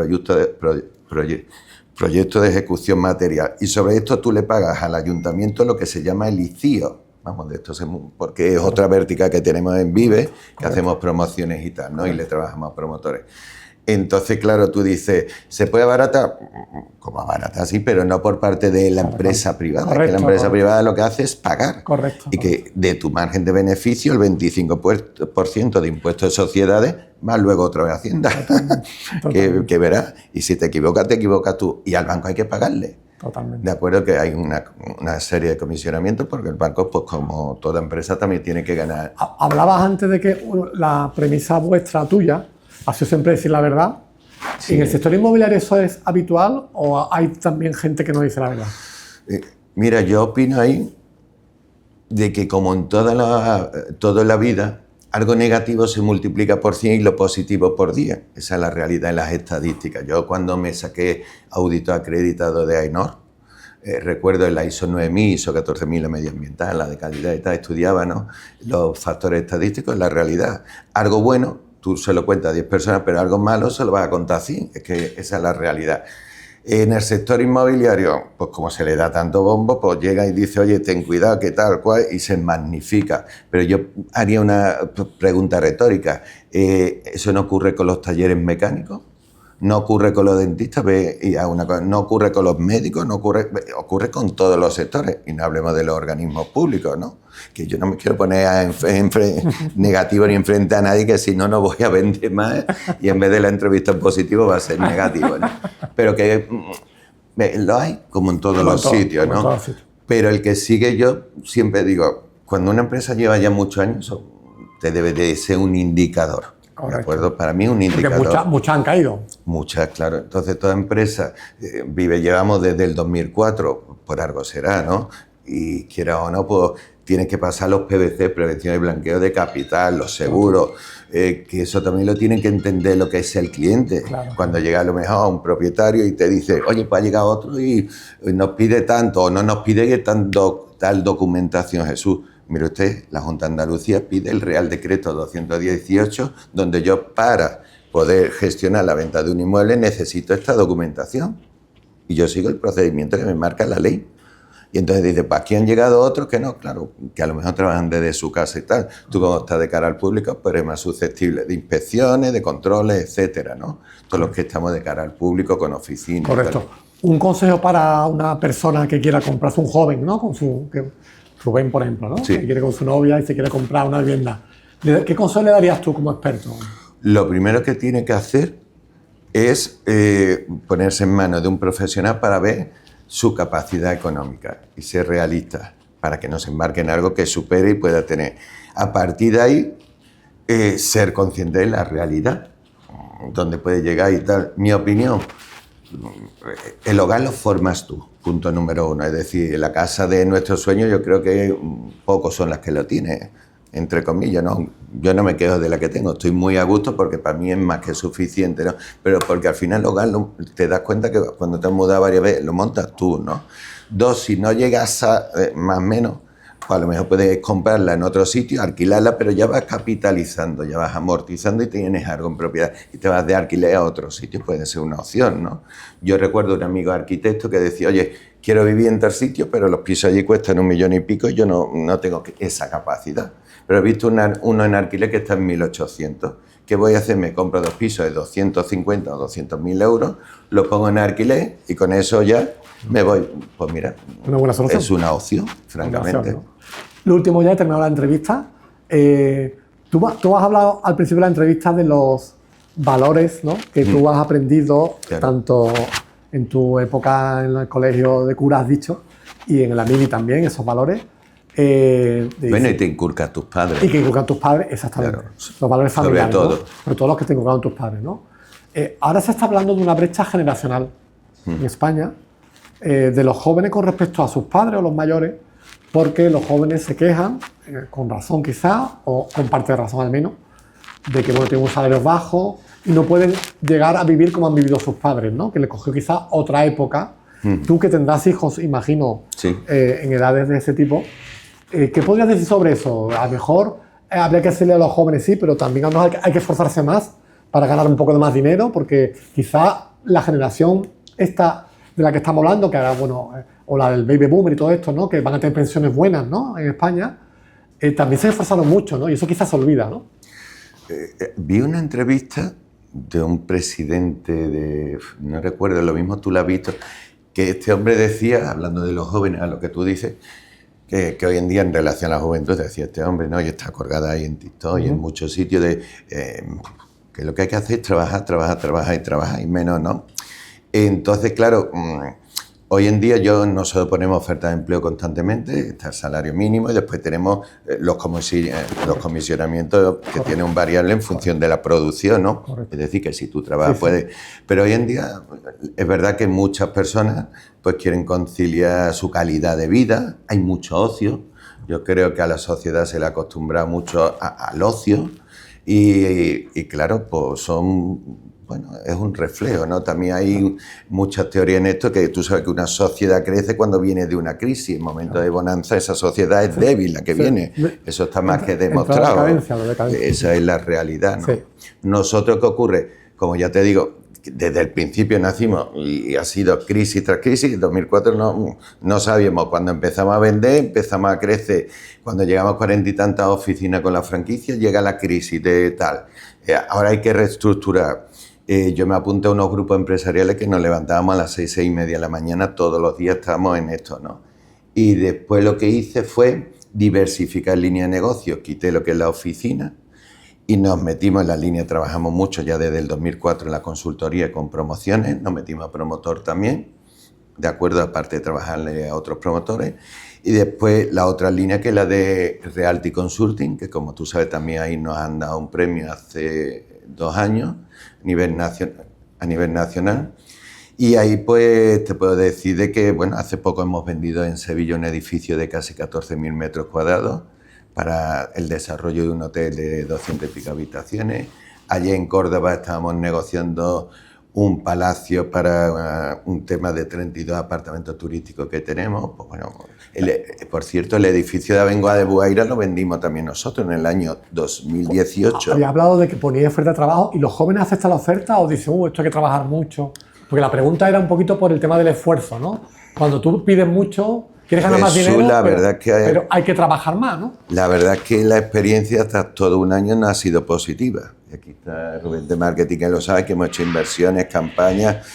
proyecto de ejecución material, y sobre esto tú le pagas al ayuntamiento lo que se llama el ICIO, vamos, de esto porque es otra vertical que tenemos en Vive, que hacemos promociones y tal, ¿no? Y le trabajamos a promotores. Entonces, claro, tú dices, ¿se puede abaratar? Como abaratar, sí, pero no por parte de la empresa privada. Correcto, que la empresa privada lo que hace es pagar. Correcto. Y que de tu margen de beneficio, el 25% de impuestos de sociedades, más luego otra vez Hacienda. Totalmente. que verás. Y si te equivocas tú. Y al banco hay que pagarle. Totalmente. De acuerdo que hay una serie de comisionamientos, porque el banco, pues como toda empresa, también tiene que ganar. Hablabas antes de que la premisa tuya, ha sido siempre decir la verdad. Sí. ¿En el sector inmobiliario eso es habitual o hay también gente que no dice la verdad? Mira, yo opino ahí de que como en toda la vida, algo negativo se multiplica por 100 y lo positivo por 10. Esa es la realidad en las estadísticas. Yo cuando me saqué auditor acreditado de AENOR, recuerdo en la ISO 9000, ISO 14000, la medioambiental, la de calidad y tal, estudiaba, ¿no?, los factores estadísticos en la realidad. Algo bueno, tú se lo cuentas a 10 personas, pero algo malo se lo vas a contar a 100. Es que esa es la realidad. En el sector inmobiliario, pues como se le da tanto bombo, pues llega y dice, oye, ten cuidado, qué tal, cual, y se magnifica. Pero yo haría una pregunta retórica. ¿Eso no ocurre con los talleres mecánicos? ¿No ocurre con los dentistas? ¿No ocurre con los médicos? Ocurre con todos los sectores. Y no hablemos de los organismos públicos, ¿no? Que yo no me quiero poner negativo ni enfrente a nadie, que si no, no voy a vender más y en vez de la entrevista en positivo va a ser negativo, ¿no? Pero que lo hay como en todos los sitios, ¿no? Pero el que sigue, yo siempre digo, cuando una empresa lleva ya muchos años, te debe de ser un indicador. ¿De acuerdo? Para mí un indicador. Porque muchas han caído. Muchas, claro. Entonces toda empresa llevamos desde el 2004, por algo será, ¿no? Y quiera o no, pues tienes que pasar los PBC, prevención y blanqueo de capital, los seguros, que eso también lo tienen que entender lo que es el cliente. Claro. Cuando llega a lo mejor a un propietario y te dice, oye, pues ha llegado otro y nos pide tanto, o no nos pide tal documentación, Jesús. Mire usted, la Junta de Andalucía pide el Real Decreto 218, donde yo para poder gestionar la venta de un inmueble necesito esta documentación. Y yo sigo el procedimiento que me marca la ley. Y entonces dice, pues aquí han llegado otros que no, claro, que a lo mejor trabajan desde su casa y tal. Tú como estás de cara al público, pues eres más susceptible de inspecciones, de controles, etcétera, ¿no? Todos los que estamos de cara al público con oficinas. Correcto. Un consejo para una persona que quiera comprarse, un joven, ¿no? Rubén, por ejemplo, ¿no? Sí. Que quiere con su novia y se quiere comprar una vivienda. ¿Qué consejo le darías tú como experto? Lo primero que tiene que hacer es ponerse en manos de un profesional para ver su capacidad económica y ser realista, para que no se embarque en algo que supere y pueda tener. A partir de ahí, ser consciente de la realidad, donde puede llegar y tal. Mi opinión, el hogar lo formas tú, punto número uno. Es decir, la casa de nuestros sueños yo creo que pocos son las que lo tienen, entre comillas, ¿no? Yo no me quejo de la que tengo, estoy muy a gusto porque para mí es más que suficiente, ¿no? Pero porque al final el hogar te das cuenta que cuando te has mudado varias veces lo montas tú, ¿no? Dos, si no llegas a más o menos, pues a lo mejor puedes comprarla en otro sitio, alquilarla, pero ya vas capitalizando, ya vas amortizando y tienes algo en propiedad y te vas de alquiler a otro sitio, puede ser una opción, ¿no? Yo recuerdo un amigo arquitecto que decía, oye, quiero vivir en tal sitio, pero los pisos allí cuestan 1,5 millones y yo no tengo esa capacidad. Pero he visto uno en alquiler que está en 1.800. ¿Qué voy a hacer? Me compro 2 pisos de 250 o 200.000 euros, los pongo en alquiler y con eso ya me voy. Pues mira, una buena solución. Es una opción, francamente. Una opción, ¿no? Lo último, ya he terminado la entrevista. Tú has hablado al principio de la entrevista de los valores, ¿no? Que tú has aprendido, claro, tanto en tu época en el colegio de cura, has dicho, y en la mili también, esos valores. Bueno, y te inculcan tus padres. Y que inculcan tus padres, exactamente. Claro. Los valores familiares, sobre todo. ¿no? Sobre todo los que te inculcan tus padres, ¿no? Ahora se está hablando de una brecha generacional en España, de los jóvenes con respecto a sus padres o los mayores, porque los jóvenes se quejan, con razón quizá, o con parte de razón al menos, de que bueno, tienen un salario bajo y no pueden llegar a vivir como han vivido sus padres, ¿no? Que les cogió quizá otra época. Tú que tendrás hijos, imagino, sí, en edades de ese tipo, ¿qué podrías decir sobre eso? A lo mejor habría que decirle a los jóvenes sí, pero también a lo mejor hay que esforzarse más para ganar un poco de más dinero, porque quizá la generación esta de la que estamos hablando, que ahora, bueno, o la del baby boomer y todo esto, ¿no? Que van a tener pensiones buenas, ¿no? En España, también se esforzaron mucho, ¿no? Y eso quizás se olvida, ¿no? Vi una entrevista de un presidente de, no recuerdo, lo mismo tú la has visto, que este hombre decía, hablando de los jóvenes, a lo que tú dices, que hoy en día en relación a la juventud, decía este hombre, ¿no? Y está colgada ahí en TikTok y en muchos sitios, que lo que hay que hacer es trabajar y menos, ¿no? Entonces, claro, hoy en día nosotros ponemos ofertas de empleo constantemente, está el salario mínimo y después tenemos los comisionamientos que tienen un variable en función de la producción, ¿no? Correcto. Es decir, que si tú trabajas puedes... Pero hoy en día es verdad que muchas personas pues quieren conciliar su calidad de vida, hay mucho ocio. Yo creo que a la sociedad se le acostumbra mucho al ocio y claro, pues son... Bueno, es un reflejo, ¿no? También hay muchas teorías en esto, que tú sabes que una sociedad crece cuando viene de una crisis. En momentos de bonanza esa sociedad es débil, la que viene. Eso está más que demostrado. Esa es la realidad, ¿no? Sí. Nosotros, ¿qué ocurre? Como ya te digo, desde el principio nacimos y ha sido crisis tras crisis. En 2004 no sabíamos. Cuando empezamos a vender, empezamos a crecer. Cuando llegamos a 40 y tantas oficinas con la franquicia, llega la crisis de tal. Ahora hay que reestructurar. Yo me apunté a unos grupos empresariales que nos levantábamos a las 6:30 de la mañana, todos los días estábamos en esto, ¿no? Y después lo que hice fue diversificar línea de negocio, quité lo que es la oficina y nos metimos en la línea, trabajamos mucho ya desde el 2004 en la consultoría con promociones, nos metimos a promotor también, de acuerdo, aparte de trabajarle a otros promotores. Y después la otra línea que es la de Realty Consulting, que como tú sabes también ahí nos han dado un premio hace 2 años a nivel nacional. Y ahí pues te puedo decir de que, bueno, hace poco hemos vendido en Sevilla un edificio de casi 14.000 metros cuadrados para el desarrollo de un hotel de 200 y pico habitaciones. Allí en Córdoba estábamos negociando un palacio para un tema de 32 apartamentos turísticos que tenemos. Pues bueno, por cierto, el edificio de Abengoa de Bueira lo vendimos también nosotros en el año 2018. Había hablado de que ponía oferta de trabajo y los jóvenes aceptan la oferta o dicen, esto hay que trabajar mucho. Porque la pregunta era un poquito por el tema del esfuerzo, ¿no? Cuando tú pides mucho, quieres ganar más dinero, pero hay que trabajar más, ¿no? La verdad es que la experiencia hasta todo un año no ha sido positiva. Y aquí está Rubén de Marketing, que lo sabe, que hemos hecho inversiones, campañas.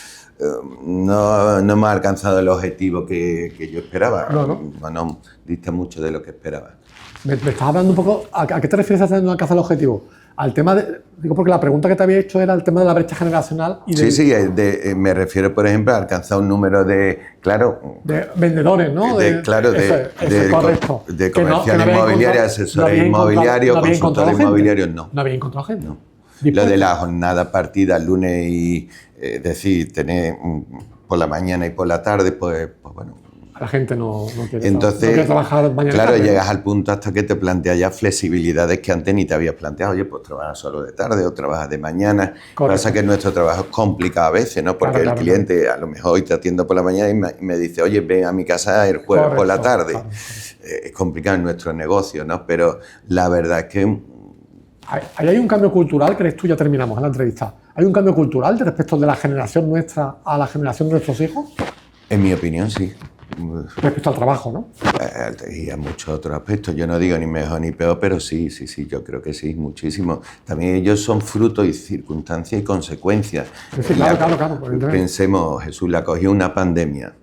No hemos alcanzado el objetivo que yo esperaba. No dista mucho de lo que esperaba. Me estás hablando un poco, ¿a qué te refieres a no alcanzar el objetivo? Al tema digo, porque la pregunta que te había hecho era el tema de la brecha generacional. Y sí, me refiero, por ejemplo, a alcanzar un número de vendedores, ¿no? Correcto. De comerciales inmobiliarios, asesores inmobiliarios, consultores inmobiliarios, no. No había encontrado gente. No. Lo de la jornada partida el lunes y, decir, tener por la mañana y por la tarde, pues bueno. La gente no quiere, entonces, no quiere trabajar mañana. Claro, llegas al punto hasta que te planteas ya flexibilidades que antes ni te habías planteado. Oye, pues trabajas solo de tarde o trabajas de mañana. Correcto. Pasa que nuestro trabajo es complicado a veces, ¿no? Porque el cliente a lo mejor hoy te atiendo por la mañana y me dice, oye, ven a mi casa el jueves por la tarde. Claro. Es complicado en nuestro negocio, ¿no? Pero la verdad es que... Ahí hay un cambio cultural, ¿crees tú? Ya terminamos la entrevista. ¿Hay un cambio cultural respecto de la generación nuestra a la generación de nuestros hijos? En mi opinión, sí. Respecto al trabajo, ¿no? Y a muchos otros aspectos. Yo no digo ni mejor ni peor, pero sí, yo creo que sí, muchísimo. También ellos son fruto y circunstancias y consecuencias. Sí, claro. Pensemos, Jesús, la cogió una pandemia.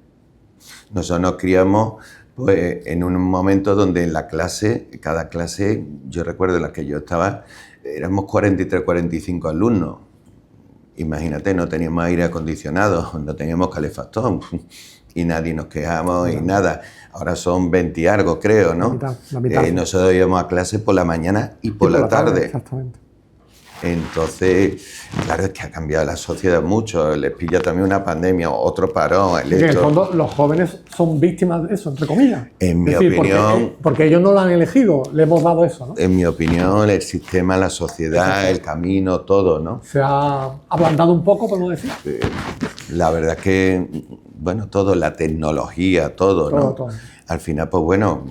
Nosotros nos criamos pues, en un momento donde en la clase, cada clase, yo recuerdo en la que yo estaba, éramos 43, 45 alumnos. Imagínate, no teníamos aire acondicionado, no teníamos calefactor. Y nadie nos quejamos y nada. Ahora son 20 y algo, creo, ¿no? La mitad. Nosotros íbamos a clase por la mañana y por la tarde. Exactamente. Entonces, claro, es que ha cambiado la sociedad mucho. Les pilla también una pandemia, otro parón. En el fondo, los jóvenes son víctimas de eso, entre comillas. En mi opinión... Porque ellos no lo han elegido, le hemos dado eso, ¿no? En mi opinión, el sistema, la sociedad, el camino, todo, ¿no? Se ha ablandado un poco, podemos decir. La verdad es que, bueno, todo, la tecnología, todo, ¿no? Todo. Al final, pues bueno,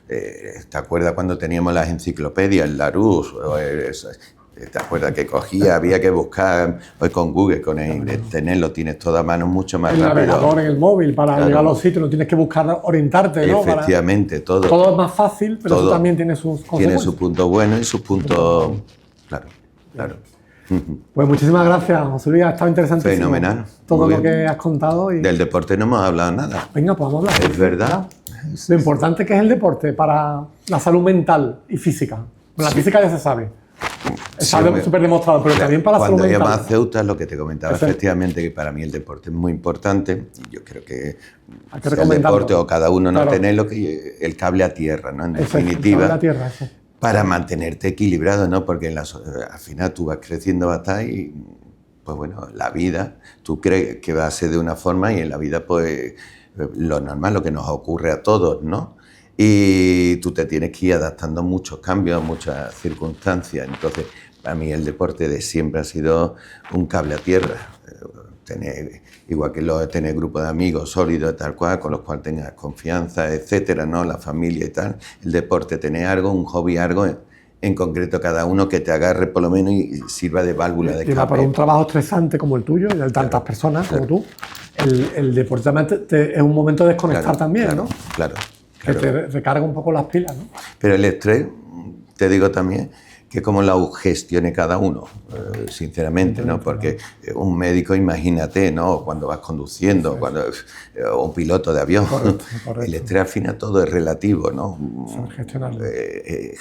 ¿te acuerdas cuando teníamos las enciclopedias, el Larousse? ¿Te acuerdas que cogía? Había que buscar, hoy con Google, con el internet lo tienes todo a mano mucho más rápido. El navegador en el móvil para llegar a los sitios, no tienes que buscar orientarte, ¿no? Efectivamente, todo. Todo es más fácil, pero eso también tiene sus consecuencias. Tiene su punto bueno y sus puntos... Claro. Pues muchísimas gracias, José Luis, ha estado interesantísimo. Fenomenal. Todo lo que has contado. Del deporte no hemos hablado nada. Venga, pues vamos a hablar. Es verdad. Lo importante que es el deporte para la salud mental y física. La física ya se sabe. Está súper demostrado, pero también para la salud mental. Cuando íbamos a Ceuta, lo que te comentaba, efectivamente, que para mí el deporte es muy importante. Yo creo que el deporte o cada uno no tener lo que el cable a tierra, ¿no? En definitiva. El cable a tierra, eso. Para mantenerte equilibrado, ¿no? Porque al final tú vas creciendo bastante y, pues bueno, la vida, tú crees que va a ser de una forma y en la vida, pues, lo normal, lo que nos ocurre a todos, ¿no? Y tú te tienes que ir adaptando a muchos cambios, a muchas circunstancias. Entonces, para mí el deporte de siempre ha sido un cable a tierra. Igual que tener grupos de amigos sólidos, tal cual, con los cuales tengas confianza, etcétera, ¿no? La familia y tal. El deporte, tener algo, un hobby, algo, en concreto cada uno que te agarre por lo menos y sirva de válvula de escape. Para un trabajo estresante como el tuyo y de tantas personas como tú, el deporte también es un momento de desconectar también, ¿no? Claro. Que te recarga un poco las pilas, ¿no? Pero el estrés, te digo también, que como lo gestione cada uno, sinceramente, ¿no? Porque un médico, imagínate, ¿no? Cuando vas conduciendo, o un piloto de avión, correcto. El estrés al final todo es relativo, ¿no?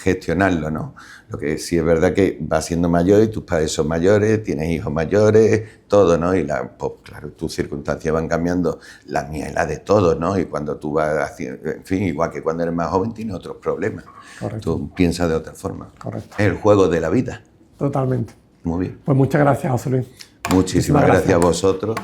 Gestionarlo, ¿no? Lo que sí es verdad que vas siendo mayor y tus padres son mayores, tienes hijos mayores, todo, ¿no? Y pues, claro, tus circunstancias van cambiando, la mía y la de todos, ¿no? Y cuando tú vas haciendo, en fin, igual que cuando eres más joven tienes otros problemas. Correcto. Tú piensas de otra forma. Correcto. Es el juego de la vida. Totalmente. Muy bien. Pues muchas gracias, José Luis. Muchísimas gracias a vosotros.